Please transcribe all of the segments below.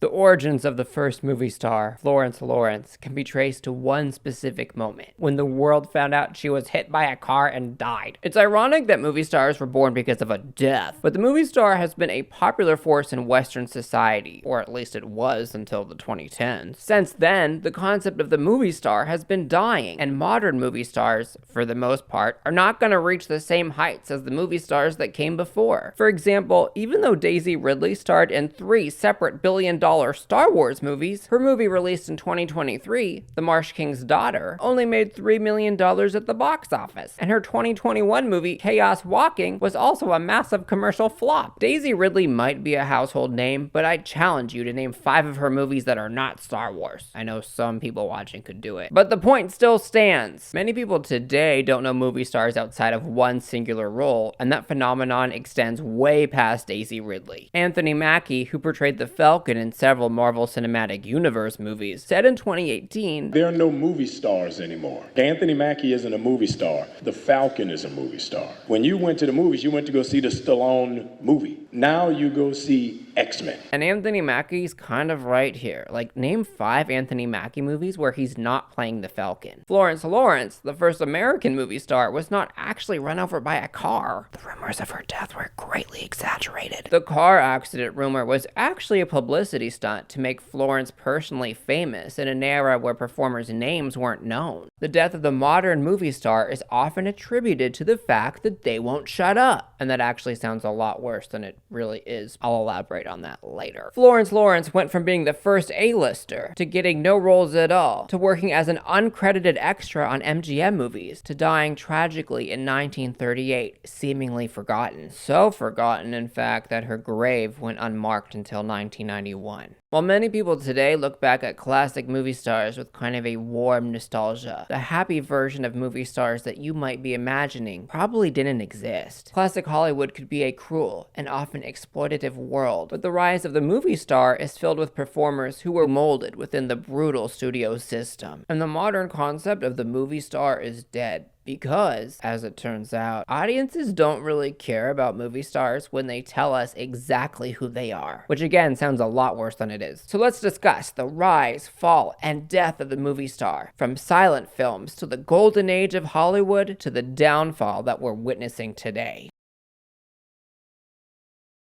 The origins of the first movie star, Florence Lawrence, can be traced to one specific moment, when the world found out she was hit by a car and died. It's ironic that movie stars were born because of a death, but the movie star has been a popular force in Western society, or at least it was until the 2010s. Since then, the concept of the movie star has been dying, and modern movie stars, for the most part, are not going to reach the same heights as the movie stars that came before. For example, even though Daisy Ridley starred in 3 separate billion-dollar Star Wars movies, her movie released in 2023, The Marsh King's Daughter, only made $3 million at the box office, and her 2021 movie, Chaos Walking, was also a massive commercial flop. Daisy Ridley might be a household name, but I challenge you to name 5 of her movies that are not Star Wars. I know some people watching could do it, but the point still stands. Many people today don't know movie stars outside of one singular role, and that phenomenon extends way past Daisy Ridley. Anthony Mackie, who portrayed the Falcon in several Marvel Cinematic Universe movies, said in 2018, "There are no movie stars anymore. Anthony Mackie isn't a movie star. The Falcon is a movie star. When you went to the movies, you went to go see the Stallone movie. Now you go see X-Men." And Anthony Mackie's kind of right here. Like, name 5 Anthony Mackie movies where he's not playing the Falcon. Florence Lawrence, the first American movie star, was not actually run over by a car. The rumors of her death were greatly exaggerated. The car accident rumor was actually a publicity stunt to make Florence personally famous in an era where performers' names weren't known. The death of the modern movie star is often attributed to the fact that they won't shut up, and that actually sounds a lot worse than it really is. I'll elaborate on that later. Florence Lawrence went from being the first A-lister to getting no roles at all, to working as an uncredited extra on MGM movies, to dying tragically in 1938, seemingly forgotten. So forgotten, in fact, that her grave went unmarked until 1991. While many people today look back at classic movie stars with kind of a warm nostalgia, the happy version of movie stars that you might be imagining probably didn't exist. Classic Hollywood could be a cruel and often exploitative world, but the rise of the movie star is filled with performers who were molded within the brutal studio system. And the modern concept of the movie star is dead. Because, as it turns out, audiences don't really care about movie stars when they tell us exactly who they are. Which again sounds a lot worse than it is. So let's discuss the rise, fall, and death of the movie star. From silent films to the golden age of Hollywood to the downfall that we're witnessing today.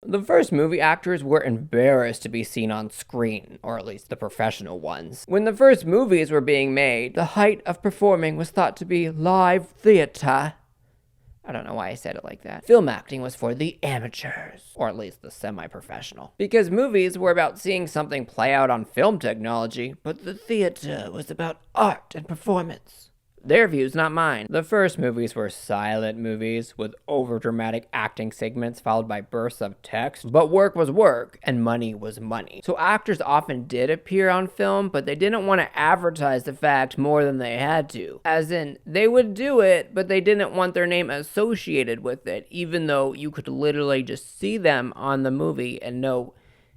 The first movie actors were embarrassed to be seen on screen, or at least the professional ones. When the first movies were being made, the height of performing was thought to be live theater. I don't know why I said it like that. Film acting was for the amateurs, or at least the semi-professional. Because movies were about seeing something play out on film technology, but the theater was about art and performance. Their views, not mine. The first movies were silent movies with overdramatic acting segments followed by bursts of text, but work was work and money was money. So actors often did appear on film, but they didn't want to advertise the fact more than they had to. As in, they would do it, but they didn't want their name associated with it, even though you could literally just see them on the movie and know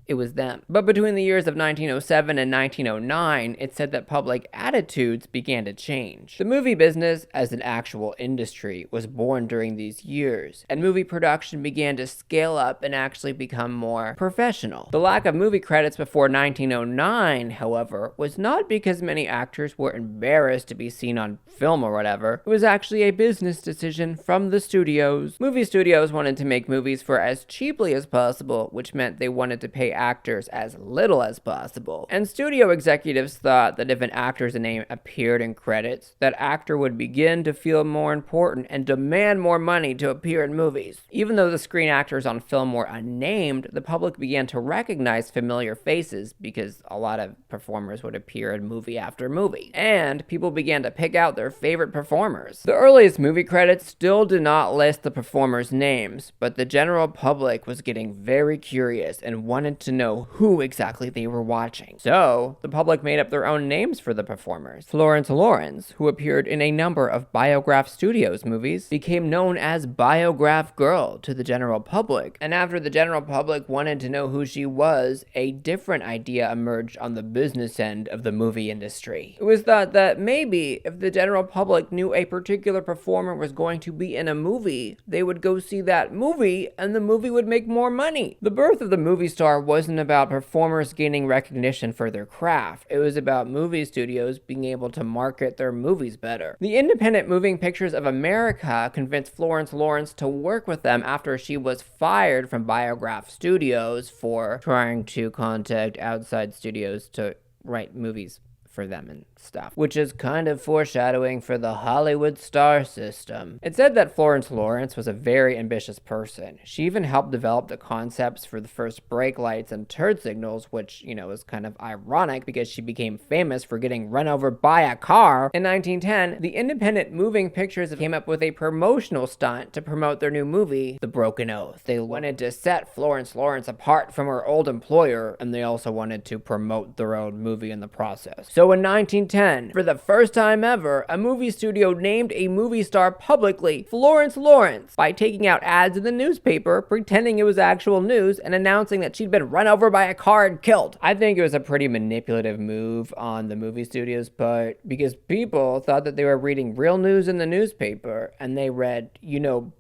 it was them. But between the years of 1907 and 1909, it said that public attitudes began to change. The movie business, as an actual industry, was born during these years, and movie production began to scale up and actually become more professional. The lack of movie credits before 1909, however, was not because many actors were embarrassed to be seen on film or whatever. It was actually a business decision from the studios. Movie studios wanted to make movies for as cheaply as possible, which meant they wanted to pay actors as little as possible. And studio executives thought that if an actor's name appeared in credits, that actor would begin to feel more important and demand more money to appear in movies. Even though the screen actors on film were unnamed, the public began to recognize familiar faces because a lot of performers would appear in movie after movie. And people began to pick out their favorite performers. The earliest movie credits still did not list the performers' names, but the general public was getting very curious and wanted to know who exactly they were watching. So, the public made up their own names for the performers. Florence Lawrence, who appeared in a number of Biograph Studios movies, became known as Biograph Girl to the general public. And after the general public wanted to know who she was, a different idea emerged on the business end of the movie industry. It was thought that maybe if the general public knew a particular performer was going to be in a movie, they would go see that movie and the movie would make more money. The birth of the movie star was wasn't about performers gaining recognition for their craft. It was about movie studios being able to market their movies better. The Independent Moving Pictures of America convinced Florence Lawrence to work with them after she was fired from Biograph Studios for trying to contact outside studios to write movies for them and stuff, which is kind of foreshadowing for the Hollywood star system. It said that Florence Lawrence was a very ambitious person. She even helped develop the concepts for the first brake lights and turn signals, which, is kind of ironic because she became famous for getting run over by a car. In 1910, the Independent Moving Pictures came up with a promotional stunt to promote their new movie, The Broken Oath. They wanted to set Florence Lawrence apart from her old employer, and they also wanted to promote their own movie in the process. So in 1910, for the first time ever, a movie studio named a movie star publicly Florence Lawrence by taking out ads in the newspaper, pretending it was actual news, and announcing that she'd been run over by a car and killed. I think it was a pretty manipulative move on the movie studio's part, because people thought that they were reading real news in the newspaper, and they read,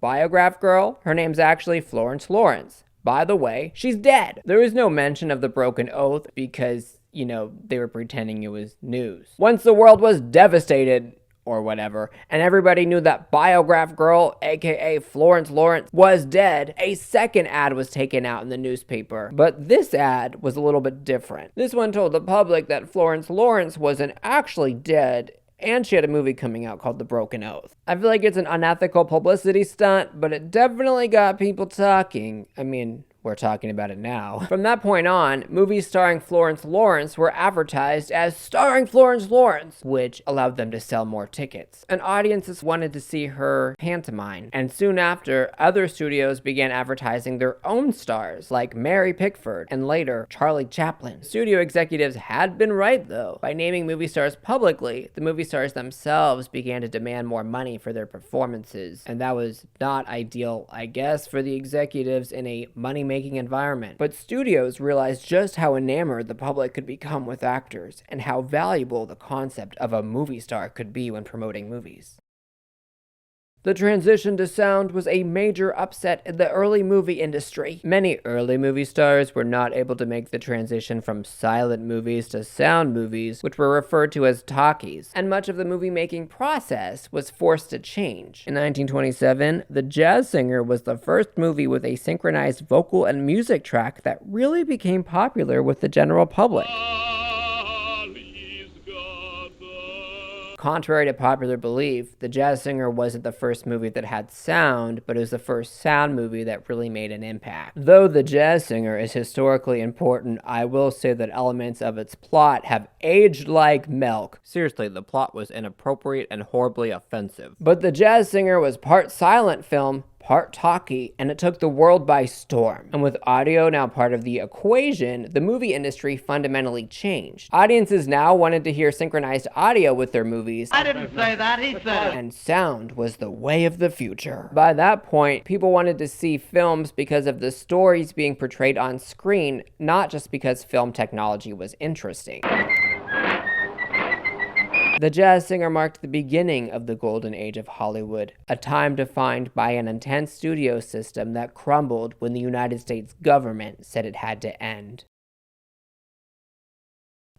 Biograph Girl? Her name's actually Florence Lawrence. By the way, she's dead. There is no mention of the broken oath because they were pretending it was news. Once the world was devastated, or whatever, and everybody knew that Biograph Girl, aka Florence Lawrence, was dead, a second ad was taken out in the newspaper. But this ad was a little bit different. This one told the public that Florence Lawrence wasn't actually dead, and she had a movie coming out called The Broken Oath. I feel like it's an unethical publicity stunt, but it definitely got people talking. We're talking about it now. From that point on, movies starring Florence Lawrence were advertised as starring Florence Lawrence, which allowed them to sell more tickets. And audiences wanted to see her pantomime. And soon after, other studios began advertising their own stars, like Mary Pickford, and later, Charlie Chaplin. Studio executives had been right, though. By naming movie stars publicly, the movie stars themselves began to demand more money for their performances. And that was not ideal, I guess, for the executives in a money-making environment. But studios realized just how enamored the public could become with actors, and how valuable the concept of a movie star could be when promoting movies. The transition to sound was a major upset in the early movie industry. Many early movie stars were not able to make the transition from silent movies to sound movies, which were referred to as talkies, and much of the movie-making process was forced to change. In 1927, The Jazz Singer was the first movie with a synchronized vocal and music track that really became popular with the general public. Contrary to popular belief, The Jazz Singer wasn't the first movie that had sound, but it was the first sound movie that really made an impact. Though The Jazz Singer is historically important, I will say that elements of its plot have aged like milk. Seriously, the plot was inappropriate and horribly offensive. But The Jazz Singer was part silent film, part talkie, and it took the world by storm. And with audio now part of the equation, the movie industry fundamentally changed. Audiences now wanted to hear synchronized audio with their movies. I didn't say that, he said it. And sound was the way of the future. By that point, people wanted to see films because of the stories being portrayed on screen, not just because film technology was interesting. The Jazz Singer marked the beginning of the golden age of Hollywood, a time defined by an intense studio system that crumbled when the United States government said it had to end.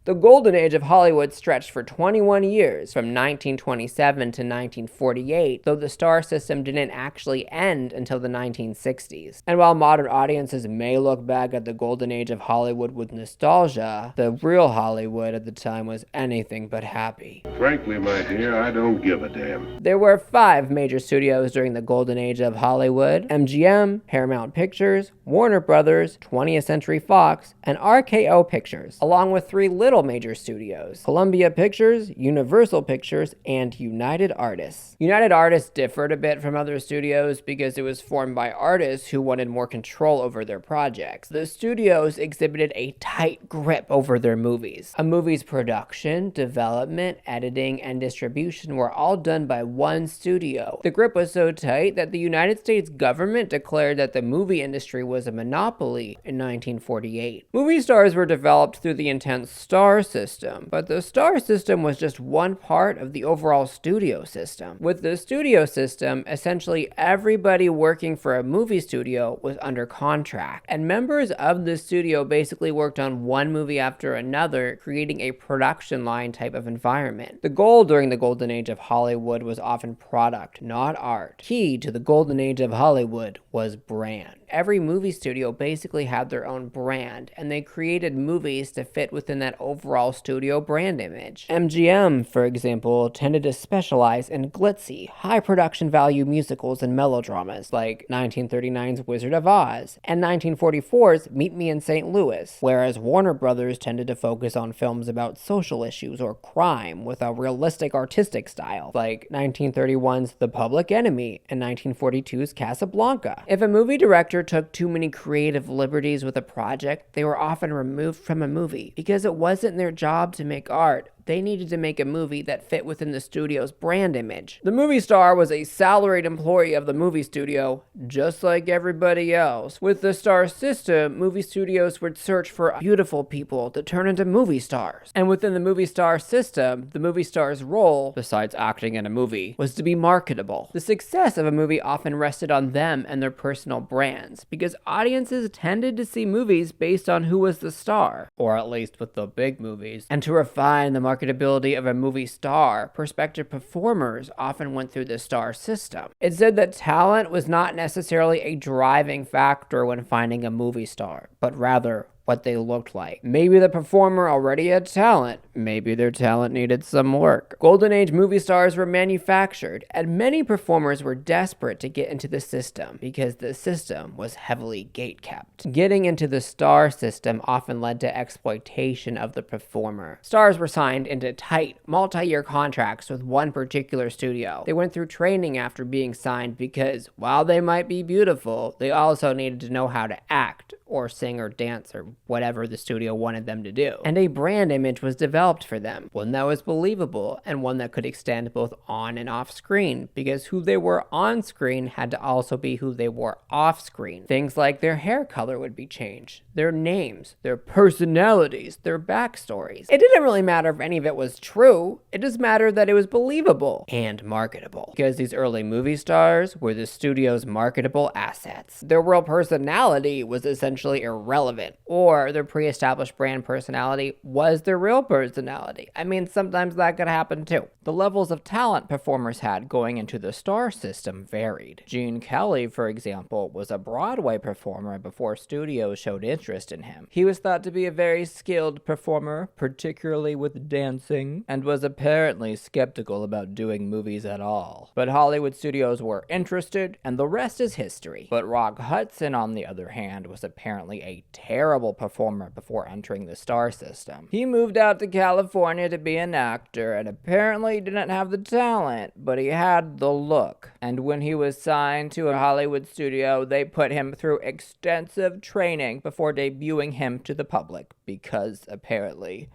The golden age of Hollywood stretched for 21 years, from 1927 to 1948, though the star system didn't actually end until the 1960s. And while modern audiences may look back at the golden age of Hollywood with nostalgia, the real Hollywood at the time was anything but happy. Frankly, my dear, I don't give a damn. There were 5 major studios during the golden age of Hollywood: MGM, Paramount Pictures, Warner Brothers, 20th Century Fox, and RKO Pictures, along with 3 little major studios: Columbia Pictures, Universal Pictures, and United Artists. United Artists differed a bit from other studios because it was formed by artists who wanted more control over their projects. The studios exhibited a tight grip over their movies. A movie's production, development, editing, and distribution were all done by one studio. The grip was so tight that the United States government declared that the movie industry was a monopoly in 1948. Movie stars were developed through the intense star star system, but the star system was just one part of the overall studio system. With the studio system, essentially everybody working for a movie studio was under contract, and members of the studio basically worked on one movie after another, creating a production line type of environment. The goal during the golden age of Hollywood was often product, not art. Key to the golden age of Hollywood was brand. Every movie studio basically had their own brand, and they created movies to fit within that overall studio brand image. MGM, for example, tended to specialize in glitzy, high production value musicals and melodramas like 1939's Wizard of Oz and 1944's Meet Me in St. Louis, whereas Warner Brothers tended to focus on films about social issues or crime with a realistic artistic style, like 1931's The Public Enemy and 1942's Casablanca. If a movie director took too many creative liberties with a project, they were often removed from a movie because it wasn't their job to make art. They needed to make a movie that fit within the studio's brand image. The movie star was a salaried employee of the movie studio, just like everybody else. With the star system, movie studios would search for beautiful people to turn into movie stars. And within the movie star system, the movie star's role, besides acting in a movie, was to be marketable. The success of a movie often rested on them and their personal brands, because audiences tended to see movies based on who was the star, or at least with the big movies. And to refine the marketability of a movie star, prospective performers often went through the star system. It said that talent was not necessarily a driving factor when finding a movie star, but rather what they looked like. Maybe the performer already had talent, maybe their talent needed some work. Golden Age movie stars were manufactured, and many performers were desperate to get into the system because the system was heavily gatekept. Getting into the star system often led to exploitation of the performer. Stars were signed into tight, multi-year contracts with one particular studio. They went through training after being signed because, while they might be beautiful, they also needed to know how to act, or sing or dance, or whatever the studio wanted them to do. And a brand image was developed for them, one that was believable and one that could extend both on and off screen, because who they were on screen had to also be who they were off screen. Things like their hair color would be changed, their names, their personalities, their backstories. It didn't really matter if any of it was true, it just mattered that it was believable and marketable, because these early movie stars were the studio's marketable assets. Their real personality was essentially irrelevant, or their pre-established brand personality was their real personality. I mean, sometimes that could happen too. The levels of talent performers had going into the star system varied. Gene Kelly, for example, was a Broadway performer before studios showed interest in him. He was thought to be a very skilled performer, particularly with dancing, and was apparently skeptical about doing movies at all. But Hollywood studios were interested, and the rest is history. But Rock Hudson, on the other hand, was apparently a terrible performer before entering the star system. He moved out to California to be an actor, and apparently didn't have the talent, but he had the look. And when he was signed to a Hollywood studio, they put him through extensive training before debuting him to the public, because apparently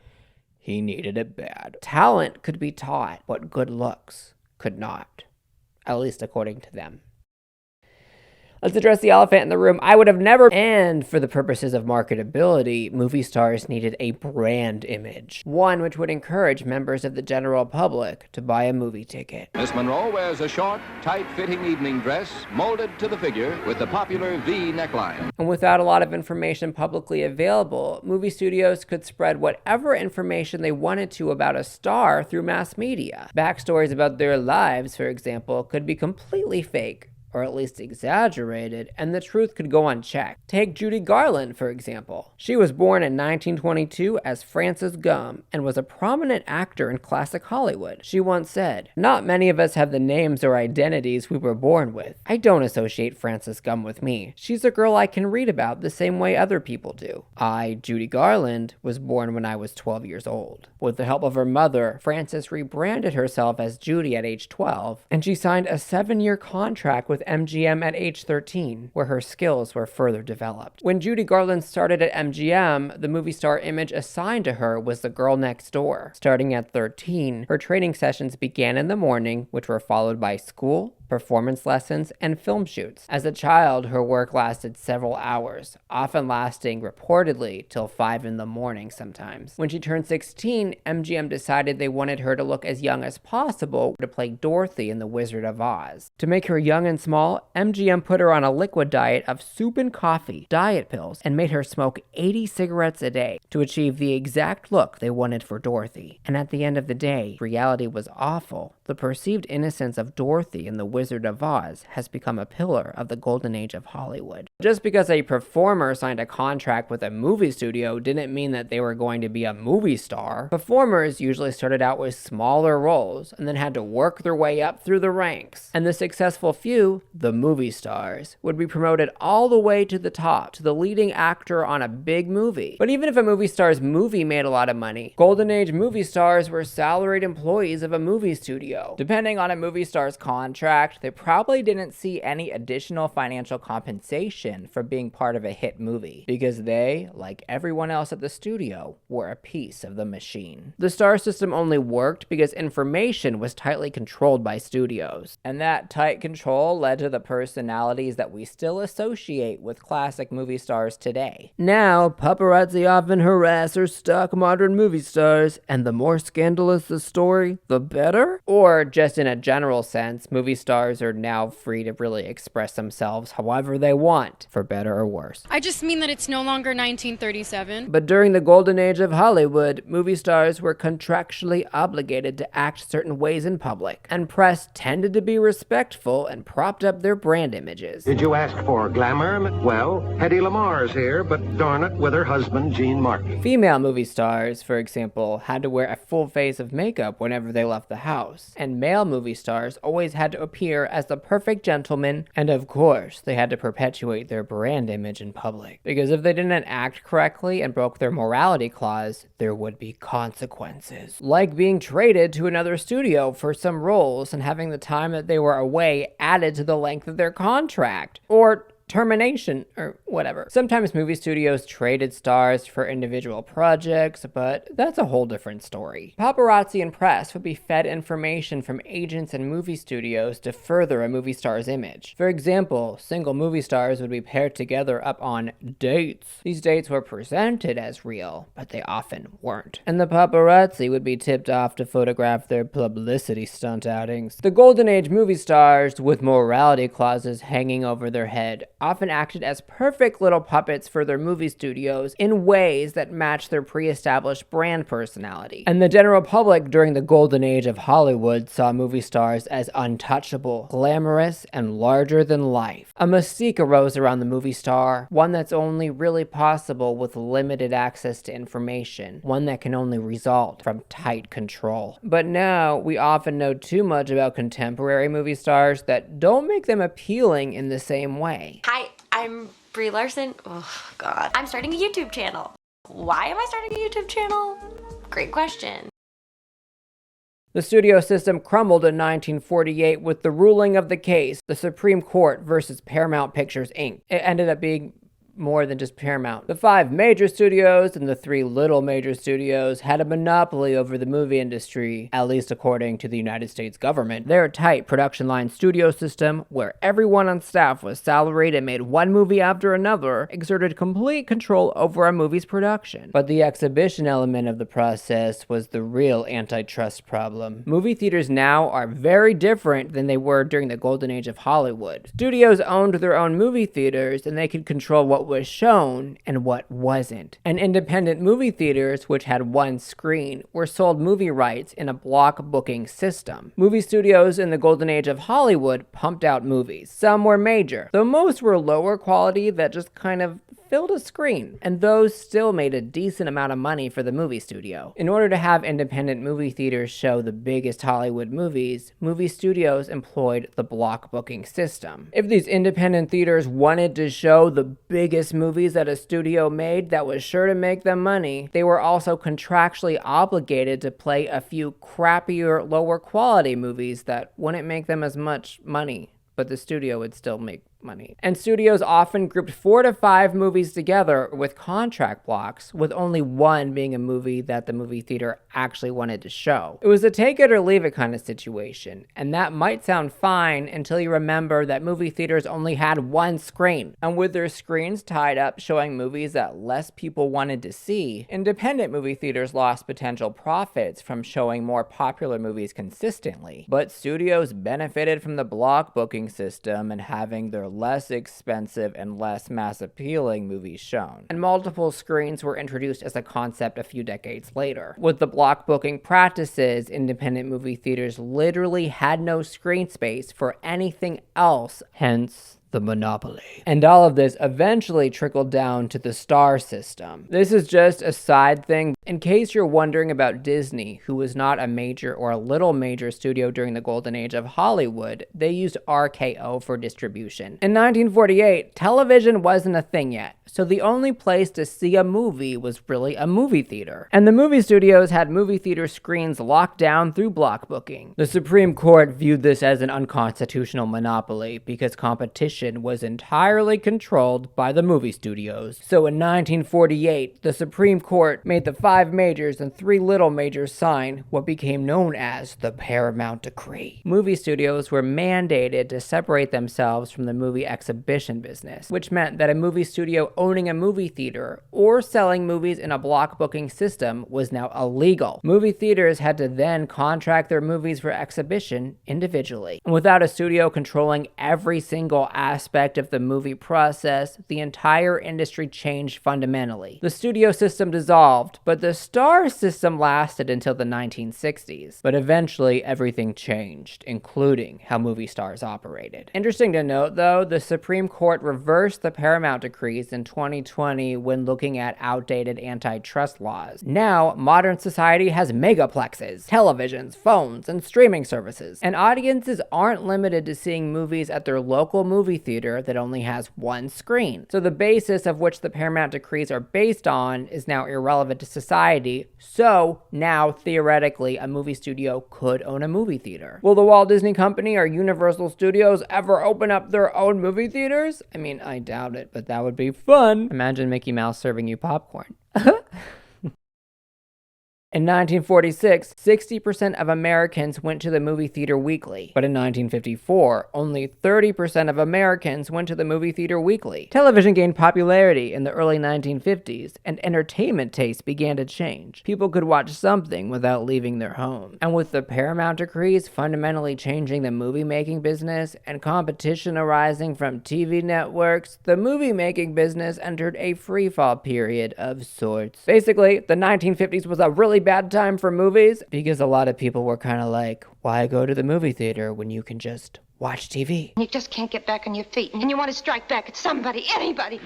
he needed it bad. Talent could be taught, but good looks could not, at least according to them. Let's address the elephant in the room. I would have never, and for the purposes of marketability, movie stars needed a brand image. One which would encourage members of the general public to buy a movie ticket. Miss Monroe wears a short, tight-fitting evening dress molded to the figure with the popular V neckline. And without a lot of information publicly available, movie studios could spread whatever information they wanted to about a star through mass media. Backstories about their lives, for example, could be completely fake, or at least exaggerated, and the truth could go unchecked. Take Judy Garland, for example. She was born in 1922 as Frances Gumm and was a prominent actor in classic Hollywood. She once said, "Not many of us have the names or identities we were born with. I don't associate Frances Gumm with me. She's a girl I can read about the same way other people do. I, Judy Garland, was born when I was 12 years old." With the help of her mother, Frances rebranded herself as Judy at age 12, and she signed a 7-year contract with MGM at age 13, where her skills were further developed. When Judy Garland started at MGM, the movie star image assigned to her was the girl next door. Starting at 13, her training sessions began in the morning, which were followed by school, performance lessons, and film shoots. As a child, her work lasted several hours, often lasting reportedly till 5 in the morning sometimes. When she turned 16, MGM decided they wanted her to look as young as possible to play Dorothy in The Wizard of Oz. To make her young and small, MGM put her on a liquid diet of soup and coffee, diet pills, and made her smoke 80 cigarettes a day to achieve the exact look they wanted for Dorothy. And at the end of the day, reality was awful. The perceived innocence of Dorothy in The Wizard of Oz has become a pillar of the golden age of Hollywood. Just because a performer signed a contract with a movie studio didn't mean that they were going to be a movie star. Performers usually started out with smaller roles and then had to work their way up through the ranks. And the successful few, the movie stars, would be promoted all the way to the top, to the leading actor on a big movie. But even if a movie star's movie made a lot of money, golden age movie stars were salaried employees of a movie studio. Depending on a movie star's contract, they probably didn't see any additional financial compensation for being part of a hit movie, because they, like everyone else at the studio, were a piece of the machine. The star system only worked because information was tightly controlled by studios, and that tight control led to the personalities that we still associate with classic movie stars today. Now, paparazzi often harass or stalk modern movie stars, and the more scandalous the story, the better? Or, just in a general sense, movie stars are now free to really express themselves however they want, for better or worse. I just mean that it's no longer 1937. But during the golden age of Hollywood, movie stars were contractually obligated to act certain ways in public, and press tended to be respectful and propped up their brand images. Did you ask for glamour? Well, Hedy Lamar's here, but darn it, with her husband, Gene Martin. Female movie stars, for example, had to wear a full face of makeup whenever they left the house, and male movie stars always had to appear as the perfect gentleman, and of course, they had to perpetuate their brand image in public. Because if they didn't act correctly and broke their morality clause, there would be consequences. Like being traded to another studio for some roles and having the time that they were away added to the length of their contract. Or termination, or whatever. Sometimes movie studios traded stars for individual projects, but that's a whole different story. Paparazzi and press would be fed information from agents and movie studios to further a movie star's image. For example, single movie stars would be paired together up on dates. These dates were presented as real, but they often weren't. And the paparazzi would be tipped off to photograph their publicity stunt outings. The golden age movie stars, with morality clauses hanging over their head, often acted as perfect little puppets for their movie studios in ways that match their pre-established brand personality. And the general public during the golden age of Hollywood saw movie stars as untouchable, glamorous, and larger than life. A mystique arose around the movie star, one that's only really possible with limited access to information, one that can only result from tight control. But now, we often know too much about contemporary movie stars that don't make them appealing in the same way. Hi, I'm Brie Larson. Oh, God. I'm starting a YouTube channel. Why am I starting a YouTube channel? Great question. The studio system crumbled in 1948 with the ruling of the case, the Supreme Court versus Paramount Pictures, Inc. It ended up being more than just Paramount. The 5 major studios and the 3 little major studios had a monopoly over the movie industry, at least according to the United States government. Their tight production line studio system, where everyone on staff was salaried and made one movie after another, exerted complete control over a movie's production. But the exhibition element of the process was the real antitrust problem. Movie theaters now are very different than they were during the golden age of Hollywood. Studios owned their own movie theaters, and they could control what was shown and what wasn't. And independent movie theaters, which had one screen, were sold movie rights in a block booking system. Movie studios in the golden age of Hollywood pumped out movies. Some were major, though most were lower quality that just kind of filled a screen, and those still made a decent amount of money for the movie studio. In order to have independent movie theaters show the biggest Hollywood movies, movie studios employed the block booking system. If these independent theaters wanted to show the biggest movies that a studio made that was sure to make them money, they were also contractually obligated to play a few crappier, lower quality movies that wouldn't make them as much money, but the studio would still make money. And studios often grouped 4 to 5 movies together with contract blocks, with only one being a movie that the movie theater actually wanted to show. It was a take it or leave it kind of situation, and that might sound fine until you remember that movie theaters only had one screen. And with their screens tied up showing movies that less people wanted to see, independent movie theaters lost potential profits from showing more popular movies consistently. But studios benefited from the block booking system and having their less expensive and less mass appealing movies shown. And multiple screens were introduced as a concept a few decades later. With the block booking practices, independent movie theaters literally had no screen space for anything else, hence the monopoly. And all of this eventually trickled down to the star system. This is just a side thing. In case you're wondering about Disney, who was not a major or a little major studio during the golden age of Hollywood, they used RKO for distribution. In 1948, television wasn't a thing yet, so the only place to see a movie was really a movie theater. And the movie studios had movie theater screens locked down through block booking. The Supreme Court viewed this as an unconstitutional monopoly because competition was entirely controlled by the movie studios. So in 1948, the Supreme Court made the 5 majors and 3 little majors sign what became known as the Paramount Decree. Movie studios were mandated to separate themselves from the movie exhibition business, which meant that a movie studio owning a movie theater or selling movies in a block booking system was now illegal. Movie theaters had to then contract their movies for exhibition individually. And without a studio controlling every single aspect of the movie process, the entire industry changed fundamentally. The studio system dissolved, but the star system lasted until the 1960s. But eventually, everything changed, including how movie stars operated. Interesting to note, though, the Supreme Court reversed the Paramount decrees in 2020 when looking at outdated antitrust laws. Now, modern society has megaplexes, televisions, phones, and streaming services, and audiences aren't limited to seeing movies at their local movie theater that only has one screen. So the basis of which the Paramount decrees are based on is now irrelevant to society, so now theoretically a movie studio could own a movie theater. Will the Walt Disney Company or Universal Studios ever open up their own movie theaters? I mean, I doubt it, but that would be fun. Imagine Mickey Mouse serving you popcorn. In 1946, 60% of Americans went to the movie theater weekly, but in 1954, only 30% of Americans went to the movie theater weekly. Television gained popularity in the early 1950s, and entertainment tastes began to change. People could watch something without leaving their home. And with the Paramount decrees fundamentally changing the movie-making business and competition arising from TV networks, the movie-making business entered a free-fall period of sorts. Basically, the 1950s was a really bad time for movies because a lot of people were kind of like, why go to the movie theater when you can just watch TV? You just can't get back on your feet, and you want to strike back at somebody, anybody.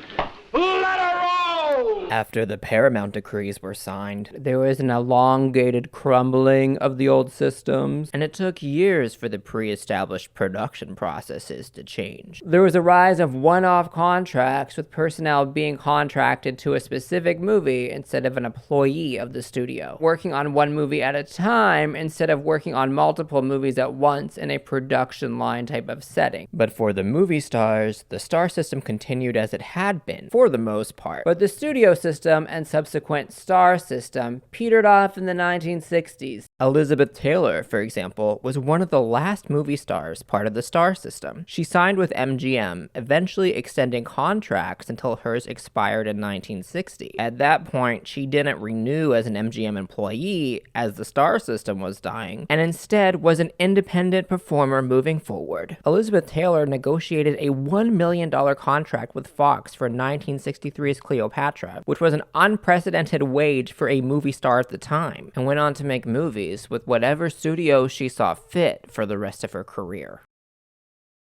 Let her roll! After the Paramount decrees were signed, there was an elongated crumbling of the old systems, and it took years for the pre-established production processes to change. There was a rise of one-off contracts with personnel being contracted to a specific movie instead of an employee of the studio, working on one movie at a time instead of working on multiple movies at once in a production line type of setting. But for the movie stars, the star system continued as it had been, for the most part. But the studio system and subsequent star system petered off in the 1960s. Elizabeth Taylor, for example, was one of the last movie stars part of the star system. She signed with MGM, eventually extending contracts until hers expired in 1960. At that point, she didn't renew as an MGM employee as the star system was dying, and instead was an independent performer moving forward. Elizabeth Taylor negotiated a $1 million contract with Fox for 1963's Cleopatra, which was an unprecedented wage for a movie star at the time, and went on to make movies with whatever studio she saw fit for the rest of her career.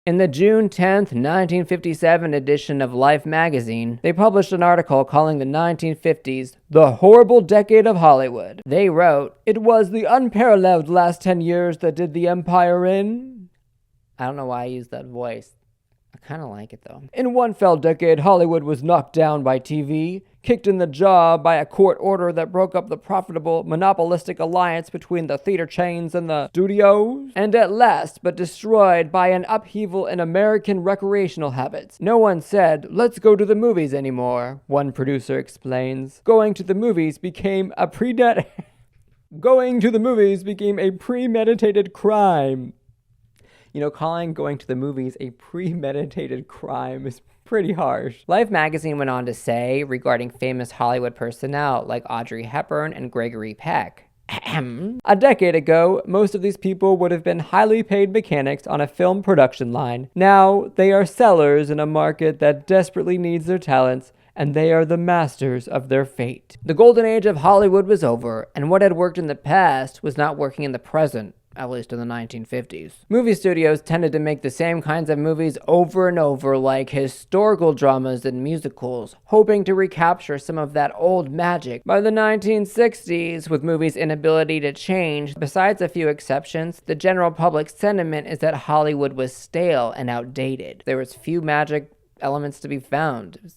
In the June 10th, 1957 edition of Life magazine, they published an article calling the 1950s the horrible decade of Hollywood. They wrote, "It was the unparalleled last 10 years that did the empire in." I don't know why I used that voice. I kind of like it though. "In one fell decade, Hollywood was knocked down by TV, kicked in the jaw by a court order that broke up the profitable monopolistic alliance between the theater chains and the studios, and at last but destroyed by an upheaval in American recreational habits. No one said, 'Let's go to the movies' anymore,' one producer explains. Going to the movies became a Going to the movies became a premeditated crime. Calling going to the movies a premeditated crime is pretty harsh. Life magazine went on to say, regarding famous Hollywood personnel like Audrey Hepburn and Gregory Peck, a decade ago, most of these people would have been highly paid mechanics on a film production line. Now, they are sellers in a market that desperately needs their talents, and they are the masters of their fate. The golden age of Hollywood was over, and what had worked in the past was not working in the present. At least in the 1950s. Movie studios tended to make the same kinds of movies over and over, like historical dramas and musicals, hoping to recapture some of that old magic. By the 1960s, with movies' inability to change, besides a few exceptions, the general public sentiment is that Hollywood was stale and outdated. There was few magic elements to be found.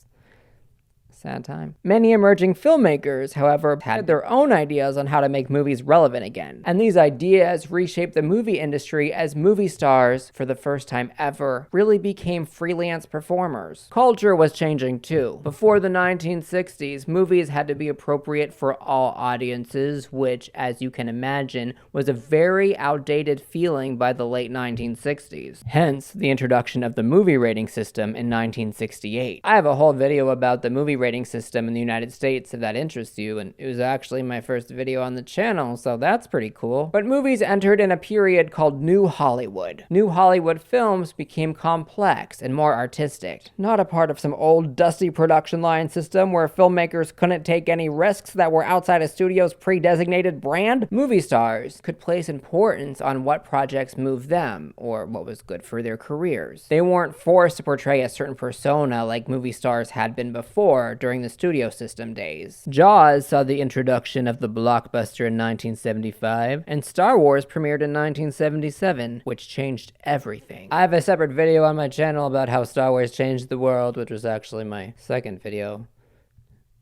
Sad time. Many emerging filmmakers, however, had their own ideas on how to make movies relevant again. And these ideas reshaped the movie industry as movie stars, for the first time ever, really became freelance performers. Culture was changing too. Before the 1960s, movies had to be appropriate for all audiences, which, as you can imagine, was a very outdated feeling by the late 1960s. Hence, the introduction of the movie rating system in 1968. I have a whole video about the movie rating system in the United States if that interests you, and it was actually my first video on the channel, so that's pretty cool. But movies entered in a period called New Hollywood. New Hollywood films became complex and more artistic, not a part of some old dusty production line system where filmmakers couldn't take any risks that were outside a studio's pre-designated brand. Movie stars could place importance on what projects moved them, or what was good for their careers. They weren't forced to portray a certain persona like movie stars had been before during the studio system days. Jaws saw the introduction of the blockbuster in 1975, and Star Wars premiered in 1977, which changed everything. I have a separate video on my channel about how Star Wars changed the world, which was actually my second video.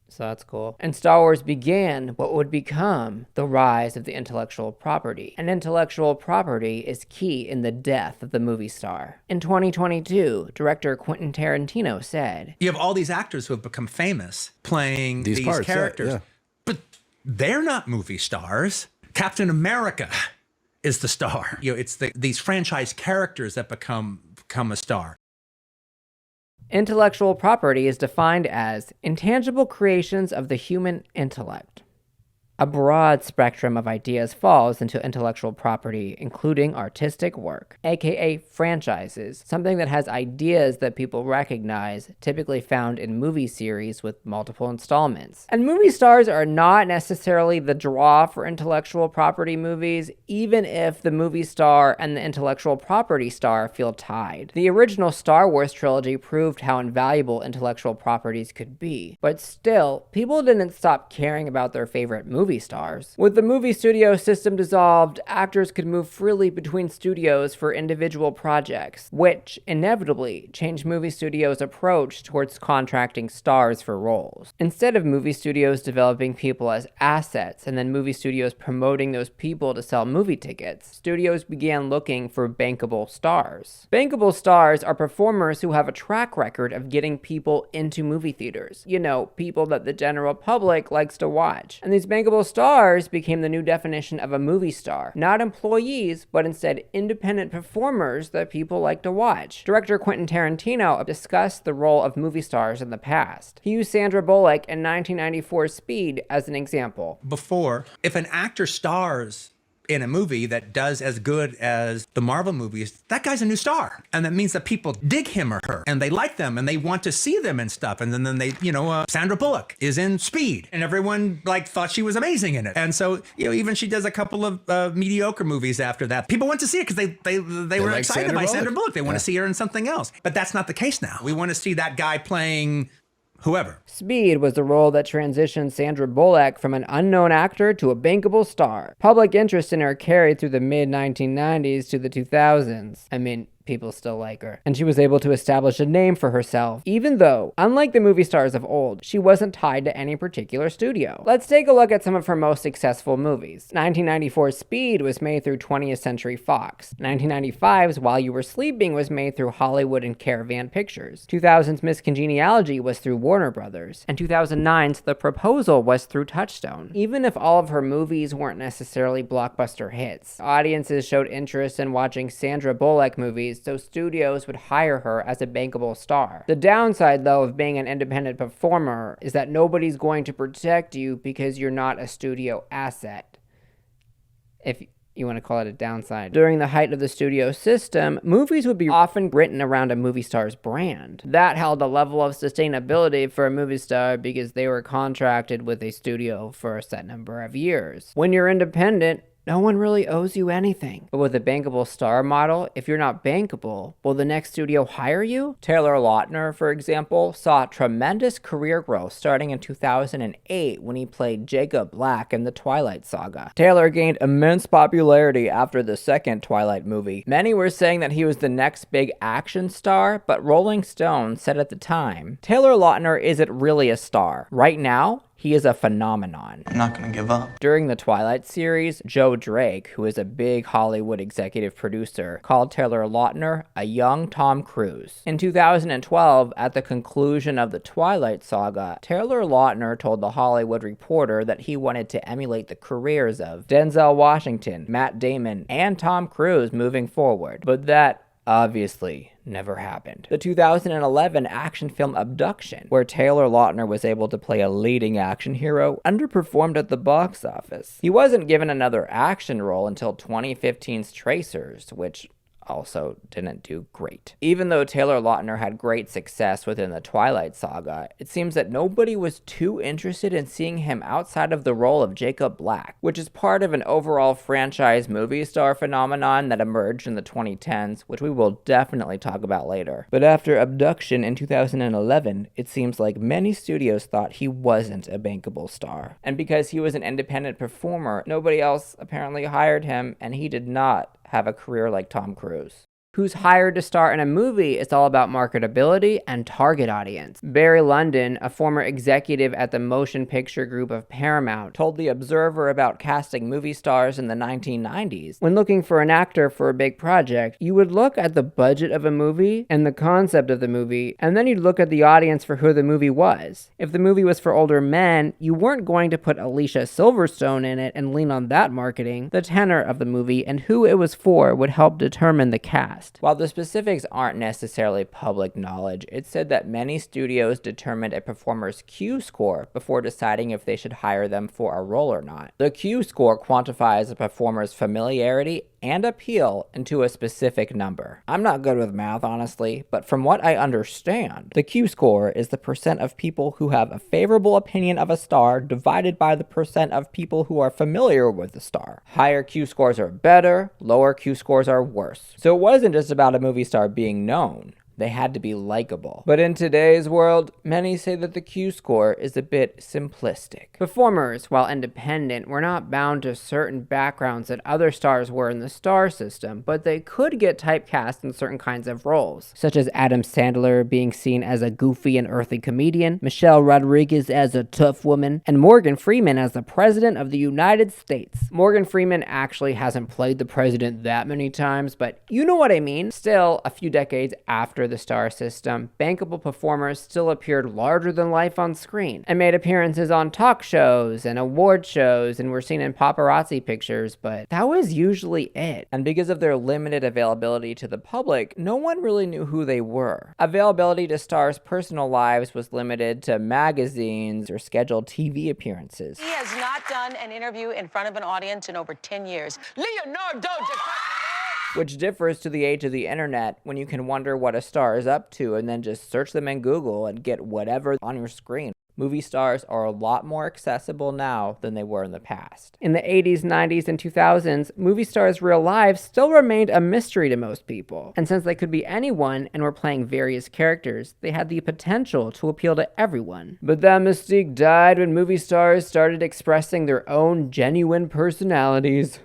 So that's cool. And Star Wars began what would become the rise of the intellectual property. And intellectual property is key in the death of the movie star. In 2022, director Quentin Tarantino said, "You have all these actors who have become famous playing these parts, characters, yeah. but they're not movie stars. Captain America is the star. It's these franchise characters that become a star." Intellectual property is defined as intangible creations of the human intellect. A broad spectrum of ideas falls into intellectual property, including artistic work, aka franchises, something that has ideas that people recognize, typically found in movie series with multiple installments. And movie stars are not necessarily the draw for intellectual property movies, even if the movie star and the intellectual property star feel tied. The original Star Wars trilogy proved how invaluable intellectual properties could be, but still, people didn't stop caring about their favorite movie stars. With the movie studio system dissolved, actors could move freely between studios for individual projects, which inevitably changed movie studios' approach towards contracting stars for roles. Instead of movie studios developing people as assets and then movie studios promoting those people to sell movie tickets, studios began looking for bankable stars. Bankable stars are performers who have a track record of getting people into movie theaters. People that the general public likes to watch. And these bankable stars became the new definition of a movie star. Not employees, but instead independent performers that people like to watch. Director Quentin Tarantino discussed the role of movie stars in the past. He used Sandra Bullock in 1994's Speed as an example. Before, if an actor stars in a movie that does as good as the Marvel movies, that guy's a new star. And that means that people dig him or her, and they like them, and they want to see them and stuff. And then they, Sandra Bullock is in Speed, and everyone thought she was amazing in it. And so, even she does a couple of mediocre movies after that. People went to see it because they were like excited by Sandra Bullock. They want to see her in something else. But that's not the case now. We want to see that guy playing whoever. Speed was the role that transitioned Sandra Bullock from an unknown actor to a bankable star. Public interest in her carried through the mid-1990s to the 2000s. people still like her, and she was able to establish a name for herself, even though, unlike the movie stars of old, she wasn't tied to any particular studio. Let's take a look at some of her most successful movies. 1994's Speed was made through 20th Century Fox. 1995's While You Were Sleeping was made through Hollywood and Caravan Pictures. 2000's Miss Congeniality was through Warner Brothers, and 2009's The Proposal was through Touchstone. Even if all of her movies weren't necessarily blockbuster hits, audiences showed interest in watching Sandra Bullock movies, so studios would hire her as a bankable star. The downside, though, of being an independent performer is that nobody's going to protect you because you're not a studio asset, if you want to call it a downside. During the height of the studio system, movies would be often written around a movie star's brand. That held a level of sustainability for a movie star because they were contracted with a studio for a set number of years. When you're independent, no one really owes you anything. But with a bankable star model, if you're not bankable, will the next studio hire you? Taylor Lautner, for example, saw tremendous career growth starting in 2008 when he played Jacob Black in the Twilight Saga. Taylor gained immense popularity after the second Twilight movie. Many were saying that he was the next big action star, but Rolling Stone said at the time, Taylor Lautner isn't really a star. Right now, he is a phenomenon. I'm not gonna give up. During the Twilight series, Joe Drake, who is a big Hollywood executive producer, called Taylor Lautner a young Tom Cruise. In 2012, at the conclusion of the Twilight Saga, Taylor Lautner told The Hollywood Reporter that he wanted to emulate the careers of Denzel Washington, Matt Damon, and Tom Cruise moving forward, but that obviously never happened. The 2011 action film Abduction, where Taylor Lautner was able to play a leading action hero, underperformed at the box office. He wasn't given another action role until 2015's Tracers, which also didn't do great. Even though Taylor Lautner had great success within the Twilight Saga, it seems that nobody was too interested in seeing him outside of the role of Jacob Black, which is part of an overall franchise movie star phenomenon that emerged in the 2010s, which we will definitely talk about later. But after Abduction in 2011, it seems like many studios thought he wasn't a bankable star. And because he was an independent performer, nobody else apparently hired him, and he did not have a career like Tom Cruise. Who's hired to star in a movie is all about marketability and target audience. Barry London, a former executive at the motion picture group of Paramount, told The Observer about casting movie stars in the 1990s. When looking for an actor for a big project, you would look at the budget of a movie and the concept of the movie, and then you'd look at the audience for who the movie was. If the movie was for older men, you weren't going to put Alicia Silverstone in it and lean on that marketing. The tenor of the movie and who it was for would help determine the cast. While the specifics aren't necessarily public knowledge, it's said that many studios determined a performer's Q score before deciding if they should hire them for a role or not. The Q score quantifies a performer's familiarity and appeal into a specific number. I'm not good with math, honestly, but from what I understand, the Q score is the percent of people who have a favorable opinion of a star divided by the percent of people who are familiar with the star. Higher Q scores are better, lower Q scores are worse. So it wasn't just about a movie star being known. They had to be likable. But in today's world, many say that the Q score is a bit simplistic. Performers, while independent, were not bound to certain backgrounds that other stars were in the star system, but they could get typecast in certain kinds of roles, such as Adam Sandler being seen as a goofy and earthy comedian, Michelle Rodriguez as a tough woman, and Morgan Freeman as the President of the United States. Morgan Freeman actually hasn't played the president that many times, but you know what I mean. Still, a few decades after the star system, bankable performers still appeared larger than life on screen and made appearances on talk shows and award shows and were seen in paparazzi pictures, but that was usually it. And because of their limited availability to the public, no one really knew who they were. Availability to stars' personal lives was limited to magazines or scheduled TV appearances. He has not done an interview in front of an audience in over 10 years. Leonardo DiCaprio! Which differs to the age of the internet, when you can wonder what a star is up to and then just search them in Google and get whatever on your screen. Movie stars are a lot more accessible now than they were in the past. In the 80s, 90s, and 2000s, movie stars' real lives still remained a mystery to most people. And since they could be anyone and were playing various characters, they had the potential to appeal to everyone. But that mystique died when movie stars started expressing their own genuine personalities.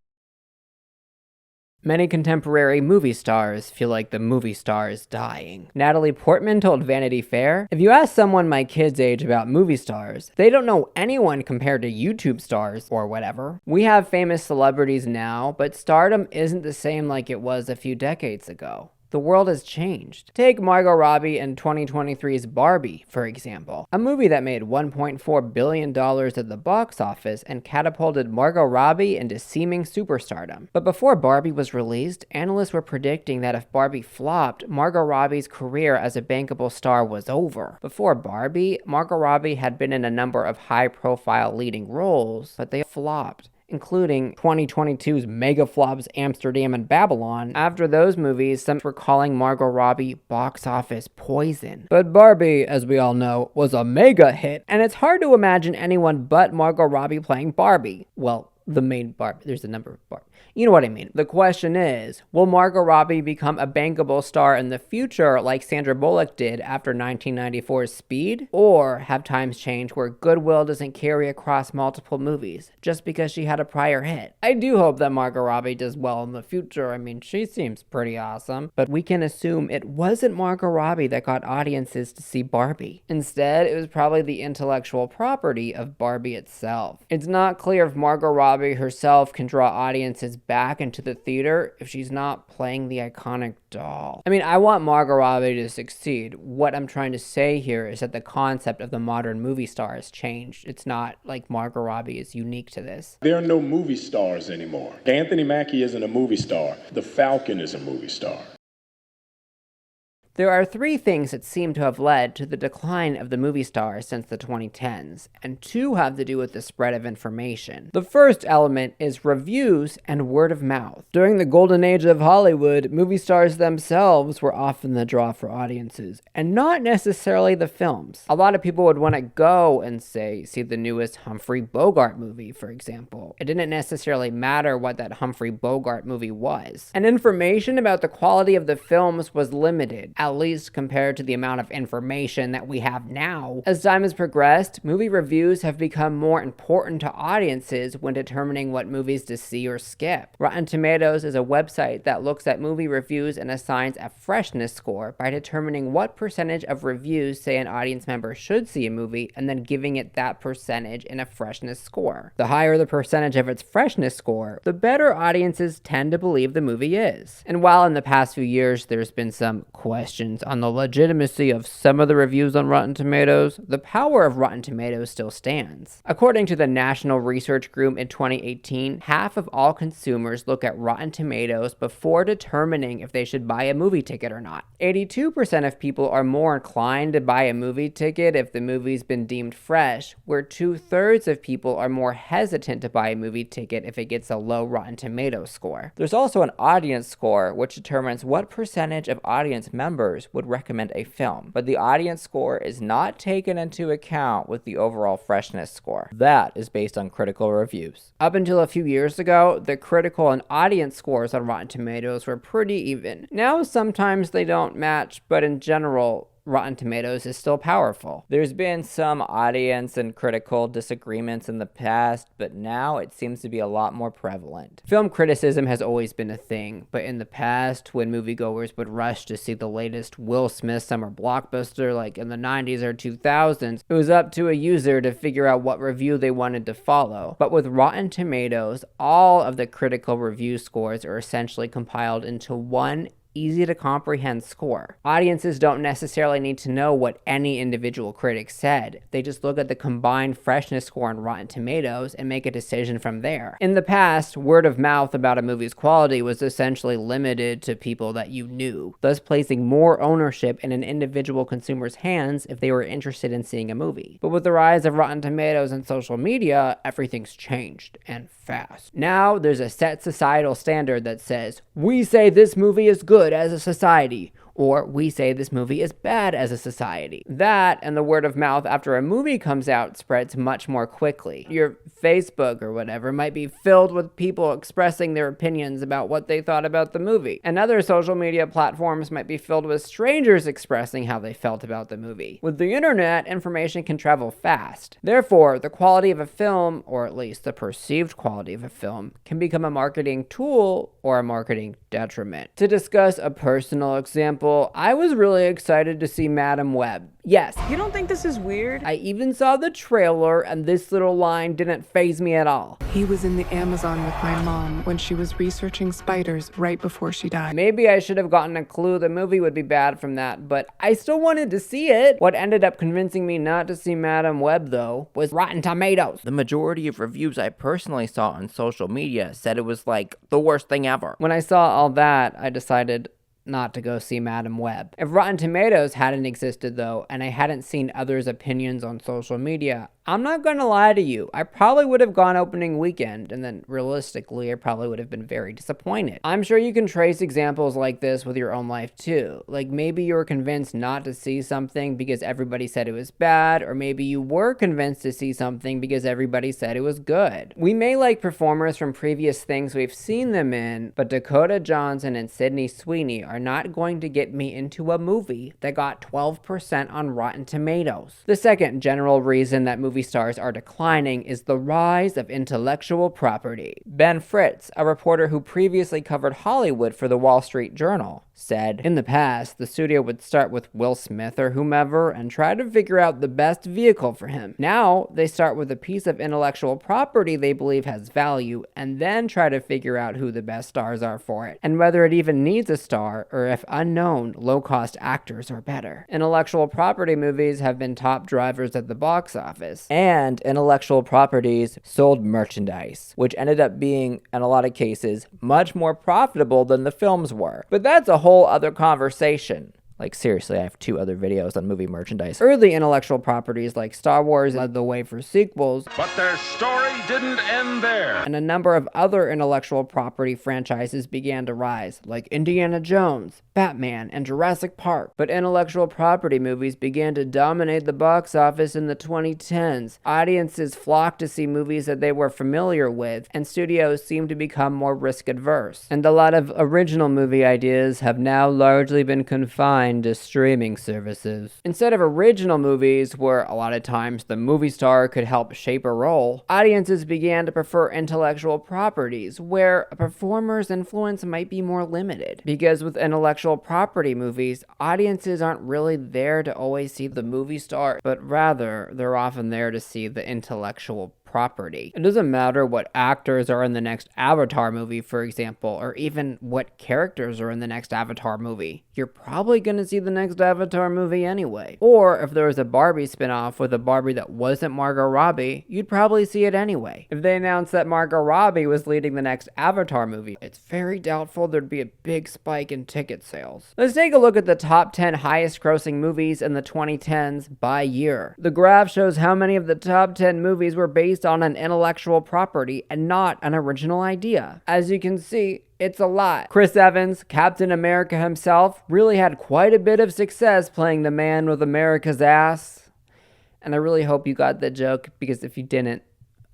Many contemporary movie stars feel like the movie star is dying. Natalie Portman told Vanity Fair, "If you ask someone my kid's age about movie stars, they don't know anyone compared to YouTube stars or whatever. We have famous celebrities now, but stardom isn't the same like it was a few decades ago. The world has changed." Take Margot Robbie in 2023's Barbie, for example, a movie that made $1.4 billion at the box office and catapulted Margot Robbie into seeming superstardom. But before Barbie was released, analysts were predicting that if Barbie flopped, Margot Robbie's career as a bankable star was over. Before Barbie, Margot Robbie had been in a number of high-profile leading roles, but they flopped, including 2022's mega flops Amsterdam and Babylon. After those movies, some were calling Margot Robbie box office poison. But Barbie, as we all know, was a mega hit, and it's hard to imagine anyone but Margot Robbie playing Barbie. Well, the main Barbie. There's a number of Barbie. You know what I mean. The question is, will Margot Robbie become a bankable star in the future like Sandra Bullock did after 1994's Speed? Or have times changed where goodwill doesn't carry across multiple movies just because she had a prior hit? I do hope that Margot Robbie does well in the future. I mean, she seems pretty awesome. But we can assume it wasn't Margot Robbie that got audiences to see Barbie. Instead, it was probably the intellectual property of Barbie itself. It's not clear if Margot Robbie herself can draw audiences back into the theater if she's not playing the iconic doll. I mean, I want Margot Robbie to succeed. What I'm trying to say here is that the concept of the modern movie star has changed. It's not like Margot Robbie is unique to this. There are no movie stars anymore. Anthony Mackie isn't a movie star. The Falcon is a movie star. There are three things that seem to have led to the decline of the movie stars since the 2010s, and two have to do with the spread of information. The first element is reviews and word of mouth. During the golden age of Hollywood, movie stars themselves were often the draw for audiences, and not necessarily the films. A lot of people would want to go and say, see the newest Humphrey Bogart movie, for example. It didn't necessarily matter what that Humphrey Bogart movie was. And information about the quality of the films was limited, at least compared to the amount of information that we have now. As time has progressed, movie reviews have become more important to audiences when determining what movies to see or skip. Rotten Tomatoes is a website that looks at movie reviews and assigns a freshness score by determining what percentage of reviews say an audience member should see a movie and then giving it that percentage in a freshness score. The higher the percentage of its freshness score, the better audiences tend to believe the movie is. And while in the past few years there's been some questions on the legitimacy of some of the reviews on Rotten Tomatoes, the power of Rotten Tomatoes still stands. According to the National Research Group in 2018, half of all consumers look at Rotten Tomatoes before determining if they should buy a movie ticket or not. 82% of people are more inclined to buy a movie ticket if the movie's been deemed fresh, where 2/3 of people are more hesitant to buy a movie ticket if it gets a low Rotten Tomatoes score. There's also an audience score, which determines what percentage of audience members would recommend a film, but the audience score is not taken into account with the overall freshness score. That is based on critical reviews. Up until a few years ago, the critical and audience scores on Rotten Tomatoes were pretty even. Now sometimes they don't match, but in general, Rotten Tomatoes is still powerful. There's been some audience and critical disagreements in the past, but now it seems to be a lot more prevalent. Film criticism has always been a thing, but in the past, when moviegoers would rush to see the latest Will Smith summer blockbuster, like in the 90s or 2000s, it was up to a user to figure out what review they wanted to follow. But with Rotten Tomatoes, all of the critical review scores are essentially compiled into one easy to comprehend score. Audiences don't necessarily need to know what any individual critic said. They just look at the combined freshness score on Rotten Tomatoes and make a decision from there. In the past, word of mouth about a movie's quality was essentially limited to people that you knew, thus placing more ownership in an individual consumer's hands if they were interested in seeing a movie. But with the rise of Rotten Tomatoes and social media, everything's changed, and fast. Now, there's a set societal standard that says, we say this movie is good as a society, or we say this movie is bad as a society. That and the word of mouth after a movie comes out spreads much more quickly. Your Facebook or whatever might be filled with people expressing their opinions about what they thought about the movie, and other social media platforms might be filled with strangers expressing how they felt about the movie. With the internet, information can travel fast. Therefore, the quality of a film, or at least the perceived quality of a film, can become a marketing tool or a marketing detriment. To discuss a personal example, I was really excited to see Madam Web. Yes. You don't think this is weird? I even saw the trailer, and this little line didn't faze me at all. He was in the Amazon with my mom when she was researching spiders right before she died. Maybe I should have gotten a clue the movie would be bad from that, but I still wanted to see it. What ended up convincing me not to see Madam Web, though, was Rotten Tomatoes. The majority of reviews I personally saw on social media said it was like the worst thing ever. When I saw all that, I decided not to go see Madam Web. If Rotten Tomatoes hadn't existed though, and I hadn't seen others' opinions on social media, I'm not gonna lie to you, I probably would have gone opening weekend, and then realistically, I probably would have been very disappointed. I'm sure you can trace examples like this with your own life too. Like maybe you were convinced not to see something because everybody said it was bad, or maybe you were convinced to see something because everybody said it was good. We may like performers from previous things we've seen them in, but Dakota Johnson and Sydney Sweeney are not going to get me into a movie that got 12% on Rotten Tomatoes. The second general reason that movie stars are declining is the rise of intellectual property. Ben Fritz, a reporter who previously covered Hollywood for the Wall Street Journal, said, in the past, the studio would start with Will Smith or whomever and try to figure out the best vehicle for him. Now, they start with a piece of intellectual property they believe has value and then try to figure out who the best stars are for it, and whether it even needs a star or if unknown, low-cost actors are better. Intellectual property movies have been top drivers at the box office, and intellectual properties sold merchandise, which ended up being, in a lot of cases, much more profitable than the films were. But that's a whole other conversation. Like seriously, I have 2 other videos on movie merchandise. Early intellectual properties like Star Wars led the way for sequels, But their story didn't end there. and a number of other intellectual property franchises began to rise, like Indiana Jones, Batman, and Jurassic Park. But intellectual property movies began to dominate the box office in the 2010s. Audiences flocked to see movies that they were familiar with, and studios seemed to become more risk-adverse. And a lot of original movie ideas have now largely been confined to streaming services. Instead of original movies, where a lot of times the movie star could help shape a role, audiences began to prefer intellectual properties, where a performer's influence might be more limited. Because with intellectual property movies, audiences aren't really there to always see the movie star, but rather, they're often there to see the intellectual property. It doesn't matter what actors are in the next Avatar movie, for example, or even what characters are in the next Avatar movie. You're probably gonna see the next Avatar movie anyway. Or if there was a Barbie spinoff with a Barbie that wasn't Margot Robbie, you'd probably see it anyway. If they announced that Margot Robbie was leading the next Avatar movie, it's very doubtful there'd be a big spike in ticket sales. Let's take a look at the top 10 highest grossing movies in the 2010s by year. The graph shows how many of the top 10 movies were based on an intellectual property and not an original idea. As you can see, it's a lot. Chris Evans, Captain America himself, really had quite a bit of success playing the man with America's ass. And I really hope you got that joke, because if you didn't,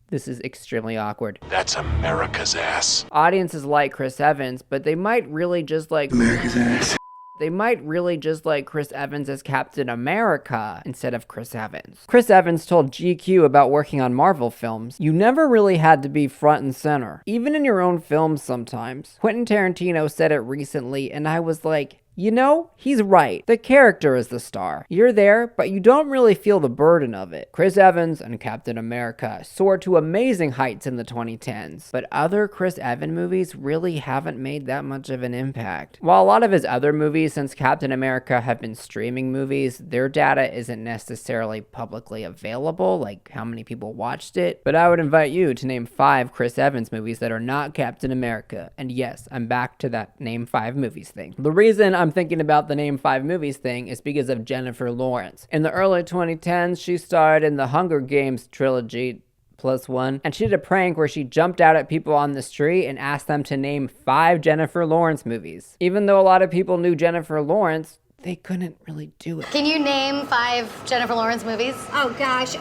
this is extremely awkward. That's America's ass. Audiences like Chris Evans, but they might really just like America's ass. They might really just like Chris Evans as Captain America instead of Chris Evans. Chris Evans told GQ about working on Marvel films, "You never really had to be front and center, even in your own films sometimes." Quentin Tarantino said it recently, and I was like, you know, he's right. The character is the star. You're there, but you don't really feel the burden of it. Chris Evans and Captain America soared to amazing heights in the 2010s, but other Chris Evans movies really haven't made that much of an impact. While a lot of his other movies since Captain America have been streaming movies, their data isn't necessarily publicly available, like how many people watched it, but I would invite you to name 5 Chris Evans movies that are not Captain America. And yes, I'm back to that name 5 movies thing. The reason I'm thinking about the name 5 movies thing is because of Jennifer Lawrence. In the early 2010s, she starred in the Hunger Games trilogy, +1, and she did a prank where she jumped out at people on the street and asked them to name 5 Jennifer Lawrence movies. Even though a lot of people knew Jennifer Lawrence, they couldn't really do it. Can you name 5 Jennifer Lawrence movies? Oh gosh,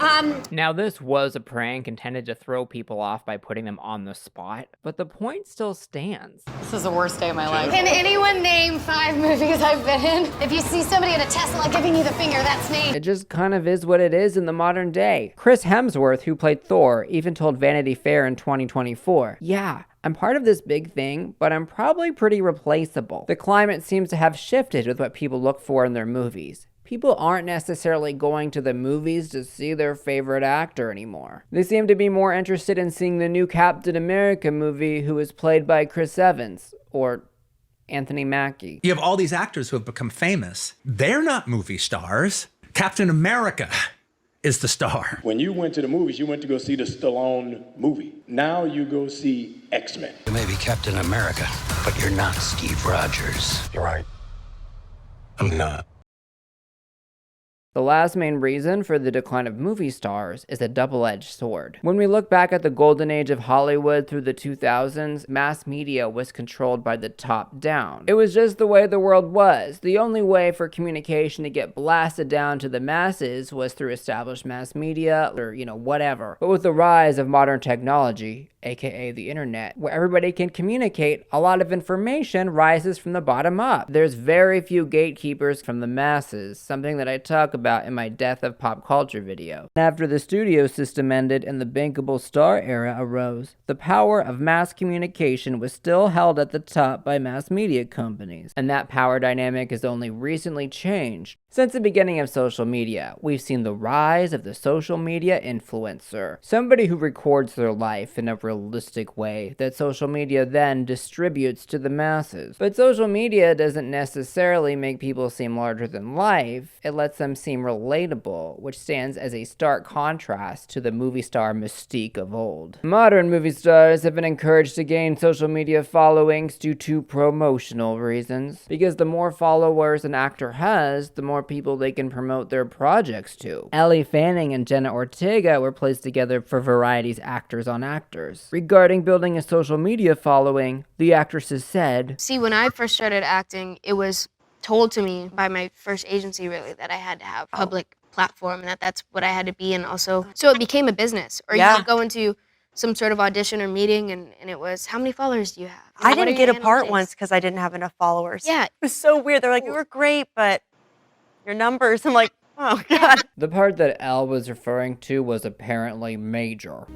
Now this was a prank intended to throw people off by putting them on the spot, but the point still stands. This is the worst day of my life. Can anyone name 5 movies I've been in? If you see somebody in a Tesla giving you the finger, that's me. It just kind of is what it is in the modern day. Chris Hemsworth, who played Thor, even told Vanity Fair in 2024, "Yeah, I'm part of this big thing, but I'm probably pretty replaceable. The climate seems to have shifted with what people look for in their movies. People aren't necessarily going to the movies to see their favorite actor anymore. They seem to be more interested in seeing the new Captain America movie who is played by Chris Evans, or Anthony Mackie." You have all these actors who have become famous. They're not movie stars. Captain America is the star. When you went to the movies, you went to go see the Stallone movie. Now you go see X-Men. You may be Captain America, but you're not Steve Rogers. You're right. I'm not. The last main reason for the decline of movie stars is a double-edged sword. When we look back at the golden age of Hollywood through the 2000s, mass media was controlled by the top down. It was just the way the world was. The only way for communication to get blasted down to the masses was through established mass media or, whatever. But with the rise of modern technology, aka the internet, where everybody can communicate, a lot of information rises from the bottom up. There's very few gatekeepers from the masses, something that I talk about in my Death of Pop Culture video. After the studio system ended and the Bankable Star era arose, the power of mass communication was still held at the top by mass media companies, and that power dynamic has only recently changed. Since the beginning of social media, we've seen the rise of the social media influencer, somebody who records their life in a realistic way that social media then distributes to the masses. But social media doesn't necessarily make people seem larger than life, it lets them seem relatable, which stands as a stark contrast to the movie star mystique of old. Modern movie stars have been encouraged to gain social media followings due to promotional reasons, because the more followers an actor has, the more people they can promote their projects to. Elle Fanning and Jenna Ortega were placed together for Variety's Actors on Actors. Regarding building a social media following, the actresses said, "See, when I first started acting, it was told to me by my first agency, really, that I had to have a public platform and that's what I had to be, and also, so it became a business. Or you would go into some sort of audition or meeting and it was, how many followers do you have? I didn't get a part once because I didn't have enough followers. Yeah. It was so weird. They're like, you were great, but your numbers. I'm like, oh God. The part that Elle was referring to was apparently major.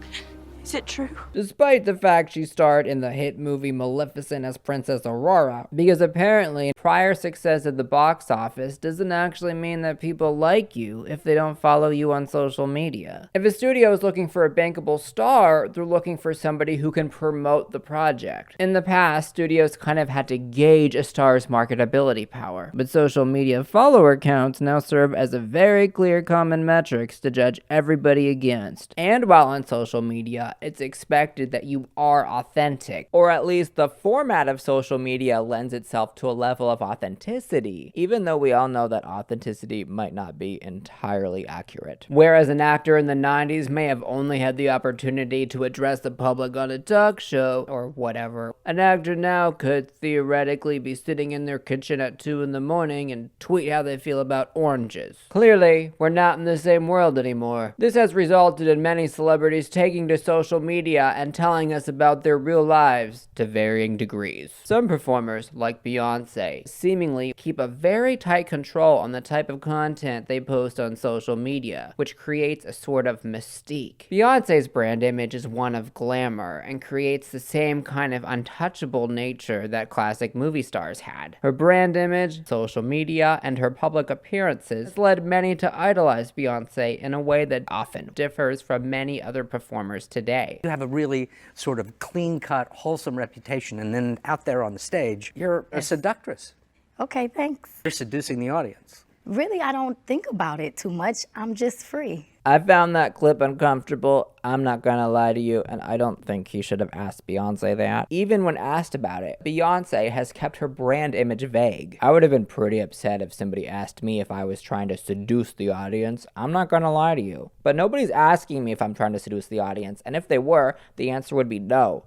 Is it true? Despite the fact she starred in the hit movie Maleficent as Princess Aurora, because apparently prior success at the box office doesn't actually mean that people like you if they don't follow you on social media. If a studio is looking for a bankable star, they're looking for somebody who can promote the project. In the past, studios kind of had to gauge a star's marketability power, but social media follower counts now serve as a very clear common metrics to judge everybody against. And while on social media, it's expected that you are authentic, or at least the format of social media lends itself to a level of authenticity, even though we all know that authenticity might not be entirely accurate. Whereas an actor in the 90s may have only had the opportunity to address the public on a talk show, or whatever, an actor now could theoretically be sitting in their kitchen at 2 in the morning and tweet how they feel about oranges. Clearly, we're not in the same world anymore. This has resulted in many celebrities taking to social media and telling us about their real lives to varying degrees. Some performers, like Beyonce, seemingly keep a very tight control on the type of content they post on social media, which creates a sort of mystique. Beyonce's brand image is one of glamour and creates the same kind of untouchable nature that classic movie stars had. Her brand image, social media, and her public appearances led many to idolize Beyonce in a way that often differs from many other performers today. You have a really sort of clean-cut, wholesome reputation, and then out there on the stage, you're a seductress. Okay, thanks. You're seducing the audience. Really, I don't think about it too much. I'm just free. I found that clip uncomfortable. I'm not gonna lie to you, and I don't think he should have asked Beyonce that. Even when asked about it, Beyonce has kept her brand image vague. I would have been pretty upset if somebody asked me if I was trying to seduce the audience. I'm not gonna lie to you. But nobody's asking me if I'm trying to seduce the audience, and if they were, the answer would be no.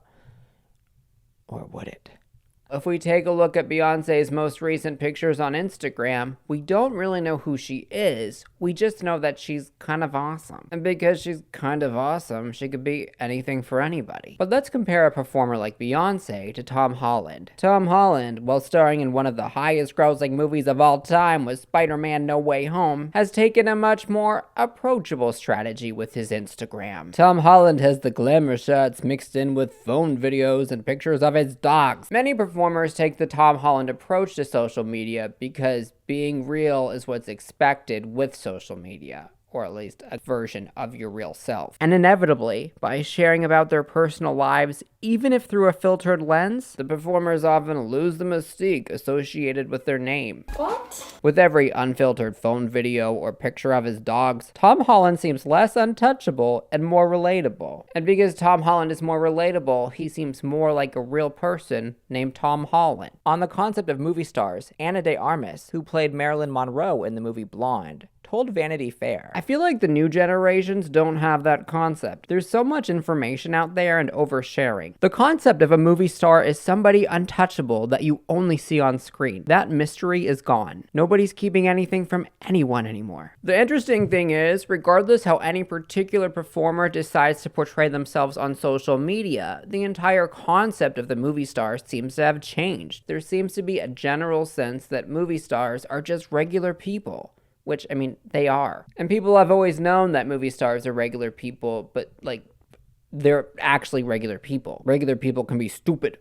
Or would it? If we take a look at Beyonce's most recent pictures on Instagram, we don't really know who she is. We just know that she's kind of awesome. And because she's kind of awesome, she could be anything for anybody. But let's compare a performer like Beyonce to Tom Holland. Tom Holland, while starring in one of the highest grossing movies of all time with Spider-Man No Way Home, has taken a much more approachable strategy with his Instagram. Tom Holland has the glamour shots mixed in with phone videos and pictures of his dogs. Many performers take the Tom Holland approach to social media because being real is what's expected with social media, or at least a version of your real self. And inevitably, by sharing about their personal lives, even if through a filtered lens, the performers often lose the mystique associated with their name. What? With every unfiltered phone video or picture of his dogs, Tom Holland seems less untouchable and more relatable. And because Tom Holland is more relatable, he seems more like a real person named Tom Holland. On the concept of movie stars, Ana de Armas, who played Marilyn Monroe in the movie Blonde, told Vanity Fair, "I feel like the new generations don't have that concept. There's so much information out there and oversharing. The concept of a movie star is somebody untouchable that you only see on screen. That mystery is gone. Nobody's keeping anything from anyone anymore." The interesting thing is, regardless how any particular performer decides to portray themselves on social media, the entire concept of the movie star seems to have changed. There seems to be a general sense that movie stars are just regular people. Which, I mean, they are. And people have always known that movie stars are regular people, but, like, they're actually regular people. Regular people can be stupid.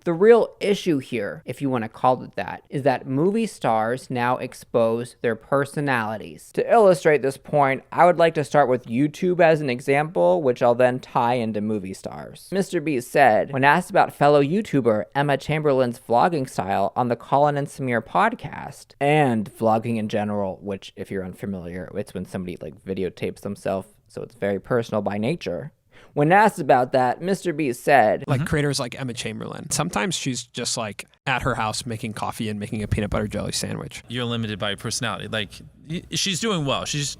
The real issue here, if you want to call it that, is that movie stars now expose their personalities. To illustrate this point, I would like to start with YouTube as an example, which I'll then tie into movie stars. Mr. Beast said, when asked about fellow YouTuber Emma Chamberlain's vlogging style on the Colin and Samir podcast, and vlogging in general, which if you're unfamiliar, it's when somebody like videotapes themselves, so it's very personal by nature. When asked about that, Mr. Beast said, like creators like Emma Chamberlain, sometimes she's just like at her house making coffee and making a peanut butter jelly sandwich. You're limited by your personality. Like, she's doing well. She's,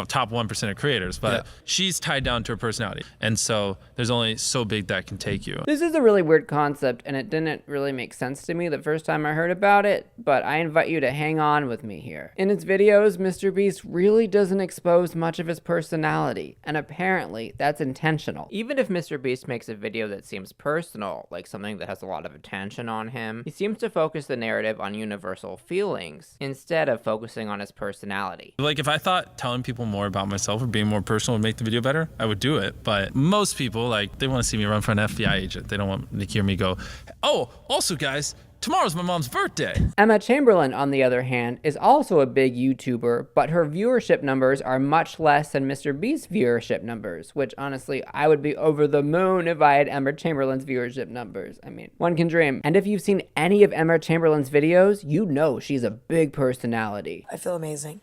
top 1% of creators, but she's tied down to her personality. And so there's only so big that can take you. This is a really weird concept, and it didn't really make sense to me the first time I heard about it, but I invite you to hang on with me here. In his videos, Mr. Beast really doesn't expose much of his personality, and apparently that's intentional. Even if Mr. Beast makes a video that seems personal, like something that has a lot of attention on him, he seems to focus the narrative on universal feelings instead of focusing on his personality. Like, if I thought telling people more about myself or being more personal would make the video better, I would do it. But most people, like, they want to see me run for an FBI agent. They don't want to hear me go, oh, also guys, tomorrow's my mom's birthday. Emma Chamberlain, on the other hand, is also a big YouTuber, but her viewership numbers are much less than Mr. Beast's viewership numbers, which honestly, I would be over the moon if I had Emma Chamberlain's viewership numbers. I mean, one can dream. And if you've seen any of Emma Chamberlain's videos, you know she's a big personality. I feel amazing.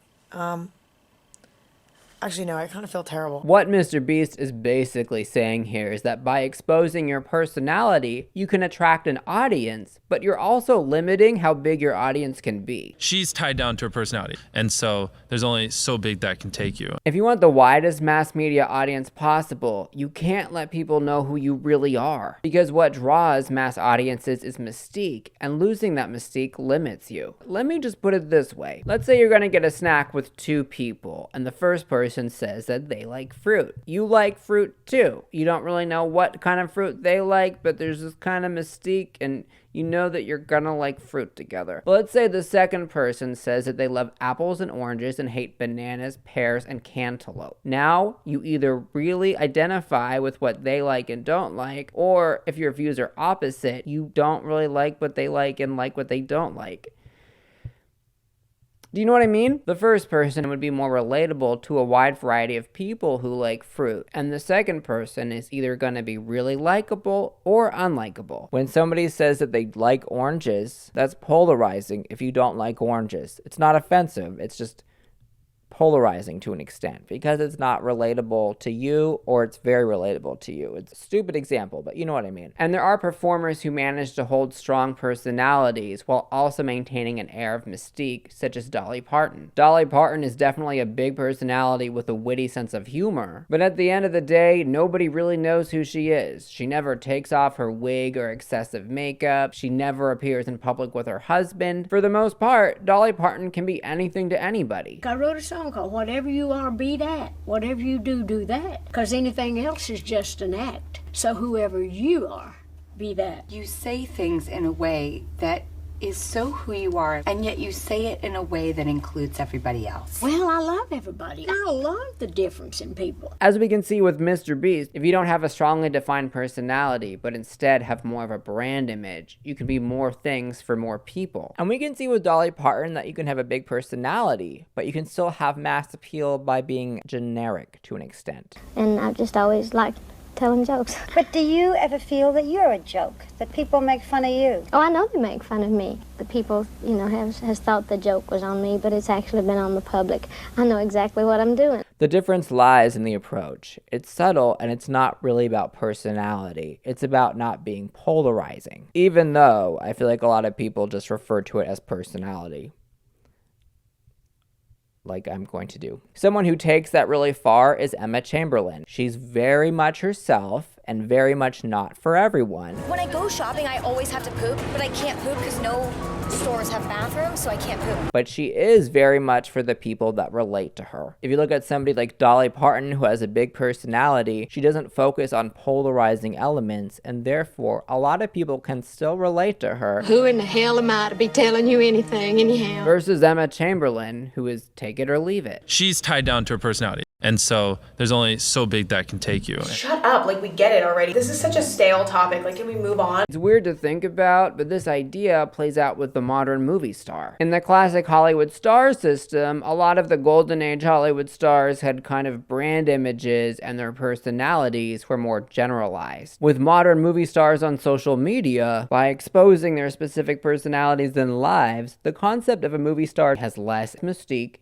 Actually, no, I kind of feel terrible. What Mr. Beast is basically saying here is that by exposing your personality, you can attract an audience, but you're also limiting how big your audience can be. She's tied down to her personality, and so there's only so big that can take you. If you want the widest mass media audience possible, you can't let people know who you really are, because what draws mass audiences is mystique, and losing that mystique limits you. Let me just put it this way. Let's say you're gonna get a snack with two people, and the first person says that they like fruit. You like fruit too. You don't really know what kind of fruit they like, but there's this kind of mystique, and you know that you're gonna like fruit together. But let's say the second person says that they love apples and oranges and hate bananas, pears, and cantaloupe. Now, you either really identify with what they like and don't like, or if your views are opposite, you don't really like what they like and like what they don't like. Do you know what I mean? The first person would be more relatable to a wide variety of people who like fruit, and the second person is either going to be really likable or unlikable. When somebody says that they like oranges, that's polarizing if you don't like oranges. It's not offensive, it's just polarizing to an extent because it's not relatable to you or it's very relatable to you. It's a stupid example, but you know what I mean. And there are performers who manage to hold strong personalities while also maintaining an air of mystique, such as Dolly Parton. Dolly Parton is definitely a big personality with a witty sense of humor, but at the end of the day, nobody really knows who she is. She never takes off her wig or excessive makeup. She never appears in public with her husband. For the most part, Dolly Parton can be anything to anybody. I wrote a song called Whatever You Are, Be That. Whatever you do, do that. Because anything else is just an act. So whoever you are, be that. You say things in a way that is so who you are, and yet you say it in a way that includes everybody else. Well, I love everybody. I love the difference in people. As we can see with Mr. Beast, if you don't have a strongly defined personality, but instead have more of a brand image, you can be more things for more people. And we can see with Dolly Parton that you can have a big personality, but you can still have mass appeal by being generic to an extent. And I've just always liked telling jokes. But do you ever feel that you're a joke, that people make fun of you? Oh, I know they make fun of me. The people, you know, has thought the joke was on me, but it's actually been on the public. I know exactly what I'm doing. The difference lies in the approach. It's subtle and it's not really about personality. It's about not being polarizing. Even though I feel like a lot of people just refer to it as personality, like I'm going to do. Someone who takes that really far is Emma Chamberlain. She's very much herself and very much not for everyone. When I go shopping, I always have to poop, but I can't poop because no stores have bathrooms, so I can't poop. But she is very much for the people that relate to her. If you look at somebody like Dolly Parton, who has a big personality, she doesn't focus on polarizing elements, and therefore a lot of people can still relate to her. Who in the hell am I to be telling you anything anyhow? Versus Emma Chamberlain, who is take it or leave it. She's tied down to her personality. And so there's only so big that can take you. Shut up, like we get it already. This is such a stale topic, like can we move on? It's weird to think about, but this idea plays out with the modern movie star. In the classic Hollywood star system, a lot of the golden age Hollywood stars had kind of brand images and their personalities were more generalized. With modern movie stars on social media, by exposing their specific personalities and lives, the concept of a movie star has less mystique.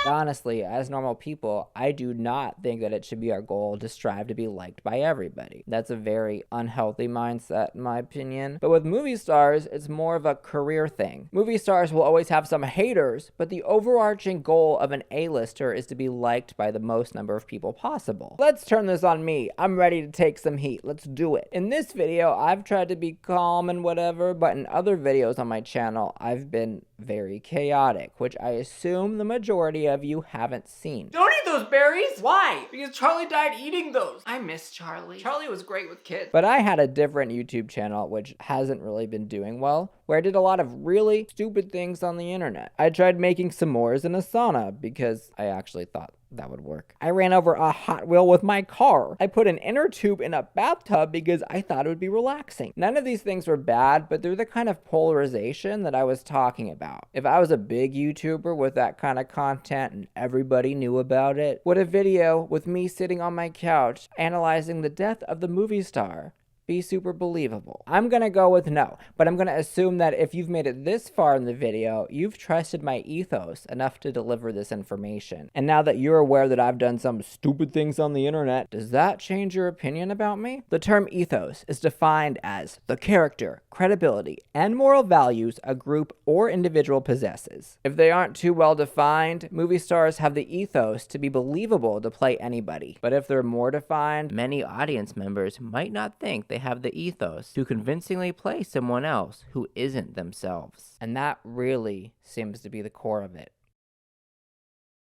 Honestly, as normal people, I do not think that it should be our goal to strive to be liked by everybody. That's a very unhealthy mindset, in my opinion. But with movie stars, it's more of a career thing. Movie stars will always have some haters, but the overarching goal of an A-lister is to be liked by the most number of people possible. Let's turn this on me. I'm ready to take some heat. Let's do it. In this video, I've tried to be calm and whatever, but in other videos on my channel, I've been very chaotic, which I assume the majority of you haven't seen. Don't eat those berries! Why? Because Charlie died eating those. I miss Charlie. Charlie was great with kids. But I had a different YouTube channel which hasn't really been doing well, where I did a lot of really stupid things on the internet. I tried making s'mores in a sauna because I actually thought that would work. I ran over a Hot Wheel with my car. I put an inner tube in a bathtub because I thought it would be relaxing. None of these things were bad, but they're the kind of polarization that I was talking about. If I was a big YouTuber with that kind of content and everybody knew about it, would a video with me sitting on my couch analyzing the death of the movie star be super believable? I'm gonna go with no, but I'm gonna assume that if you've made it this far in the video, you've trusted my ethos enough to deliver this information. And now that you're aware that I've done some stupid things on the internet, does that change your opinion about me? The term ethos is defined as the character, credibility, and moral values a group or individual possesses. If they aren't too well defined, movie stars have the ethos to be believable to play anybody. But if they're more defined, many audience members might not think they have the ethos to convincingly play someone else who isn't themselves. And that really seems to be the core of it.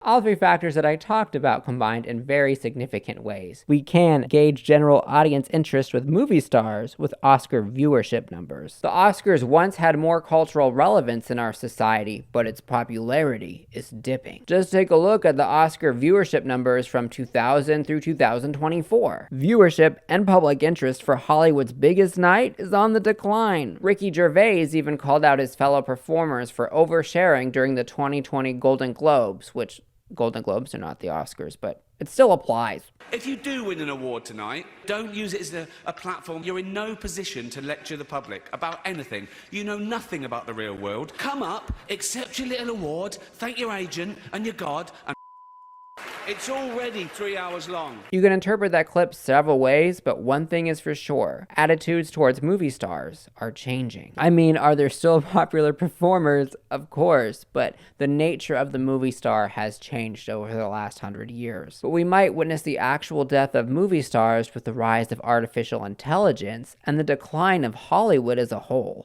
All three factors that I talked about combined in very significant ways. We can gauge general audience interest with movie stars with Oscar viewership numbers. The Oscars once had more cultural relevance in our society, but its popularity is dipping. Just take a look at the Oscar viewership numbers from 2000 through 2024. Viewership and public interest for Hollywood's biggest night is on the decline. Ricky Gervais even called out his fellow performers for oversharing during the 2020 Golden Globes, which Golden Globes, they're not the Oscars, but it still applies. If you do win an award tonight, don't use it as a platform. You're in no position to lecture the public about anything. You know nothing about the real world. Come up, accept your little award, thank your agent and your God, and it's already 3 hours long. You can interpret that clip several ways, but one thing is for sure. Attitudes towards movie stars are changing. I mean, are there still popular performers? Of course, but the nature of the movie star has changed over the last 100 years. But we might witness the actual death of movie stars with the rise of artificial intelligence and the decline of Hollywood as a whole.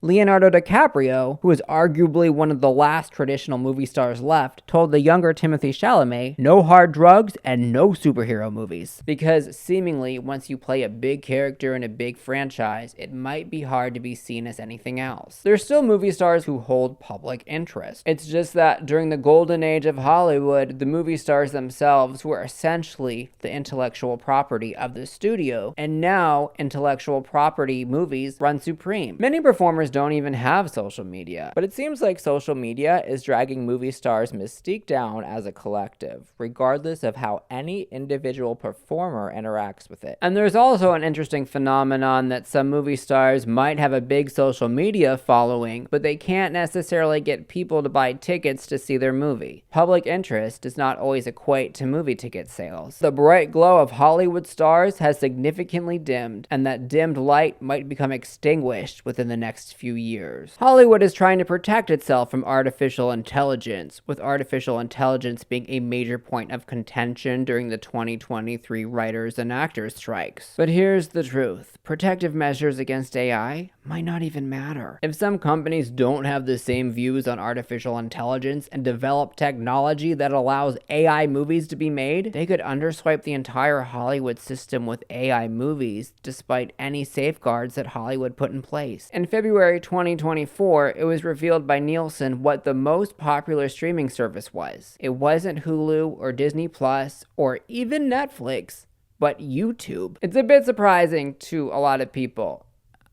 Leonardo DiCaprio, who is arguably one of the last traditional movie stars left, told the younger Timothée Chalamet, no hard drugs and no superhero movies. Because seemingly, once you play a big character in a big franchise, it might be hard to be seen as anything else. There's still movie stars who hold public interest. It's just that during the golden age of Hollywood, the movie stars themselves were essentially the intellectual property of the studio, and now intellectual property movies run supreme. Many performers don't even have social media, but it seems like social media is dragging movie stars' mystique down as a collective, regardless of how any individual performer interacts with it. And there's also an interesting phenomenon that some movie stars might have a big social media following, but they can't necessarily get people to buy tickets to see their movie. Public interest does not always equate to movie ticket sales. The bright glow of Hollywood stars has significantly dimmed, and that dimmed light might become extinguished within the next few years. Hollywood is trying to protect itself from artificial intelligence, with artificial intelligence being a major point of contention during the 2023 writers and actors strikes. But here's the truth. Protective measures against AI might not even matter. If some companies don't have the same views on artificial intelligence and develop technology that allows AI movies to be made, they could underswipe the entire Hollywood system with AI movies, despite any safeguards that Hollywood put in place. In February 2024, it was revealed by Nielsen what the most popular streaming service was. It wasn't Hulu or Disney Plus or even Netflix, but YouTube. It's a bit surprising to a lot of people.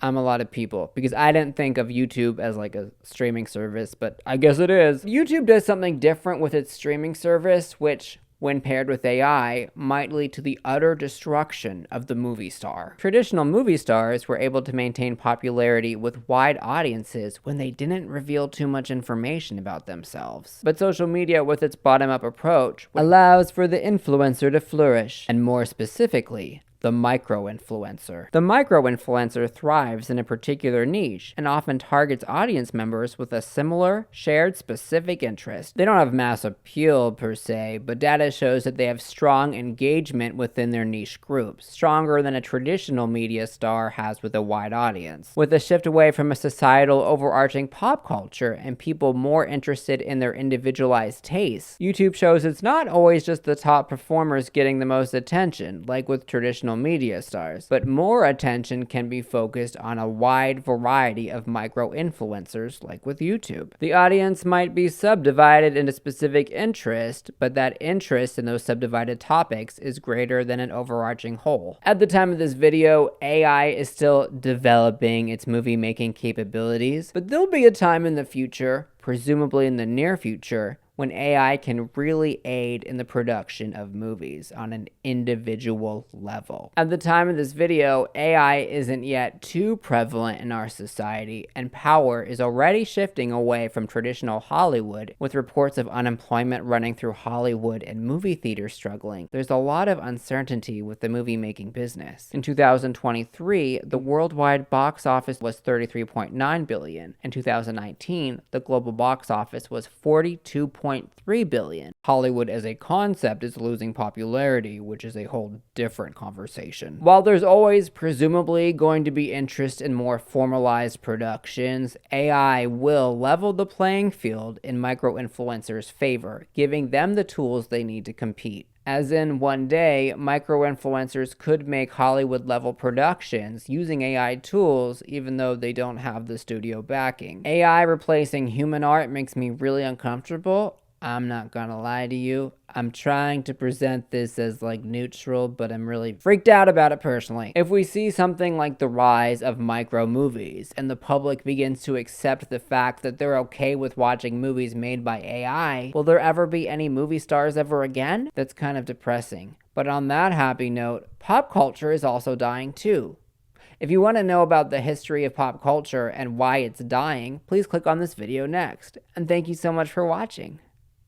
I'm a lot of people, because I didn't think of YouTube as like a streaming service, but I guess it is. YouTube does something different with its streaming service, which, when paired with AI, might lead to the utter destruction of the movie star. Traditional movie stars were able to maintain popularity with wide audiences when they didn't reveal too much information about themselves. But social media, with its bottom-up approach, allows for the influencer to flourish, and more specifically, the micro-influencer. The micro-influencer thrives in a particular niche and often targets audience members with a similar, shared specific interest. They don't have mass appeal per se, but data shows that they have strong engagement within their niche groups, stronger than a traditional media star has with a wide audience. With a shift away from a societal overarching pop culture and people more interested in their individualized tastes, YouTube shows it's not always just the top performers getting the most attention, like with traditional media stars, but more attention can be focused on a wide variety of micro-influencers like with YouTube. The audience might be subdivided into specific interest, but that interest in those subdivided topics is greater than an overarching whole. At the time of this video, AI is still developing its movie-making capabilities, but there'll be a time in the future, presumably in the near future, when AI can really aid in the production of movies on an individual level. At the time of this video, AI isn't yet too prevalent in our society, and power is already shifting away from traditional Hollywood, with reports of unemployment running through Hollywood and movie theaters struggling. There's a lot of uncertainty with the movie-making business. In 2023, the worldwide box office was $33.9 billion. In 2019, the global box office was $42.3 billion. Hollywood as a concept is losing popularity, which is a whole different conversation. While there's always presumably going to be interest in more formalized productions, AI will level the playing field in micro-influencers' favor, giving them the tools they need to compete. As in, one day, micro-influencers could make Hollywood-level productions using AI tools, even though they don't have the studio backing. AI replacing human art makes me really uncomfortable. I'm not gonna lie to you. I'm trying to present this as like neutral, but I'm really freaked out about it personally. If we see something like the rise of micro movies and the public begins to accept the fact that they're okay with watching movies made by AI, will there ever be any movie stars ever again? That's kind of depressing. But on that happy note, pop culture is also dying too. If you want to know about the history of pop culture and why it's dying, please click on this video next. And thank you so much for watching.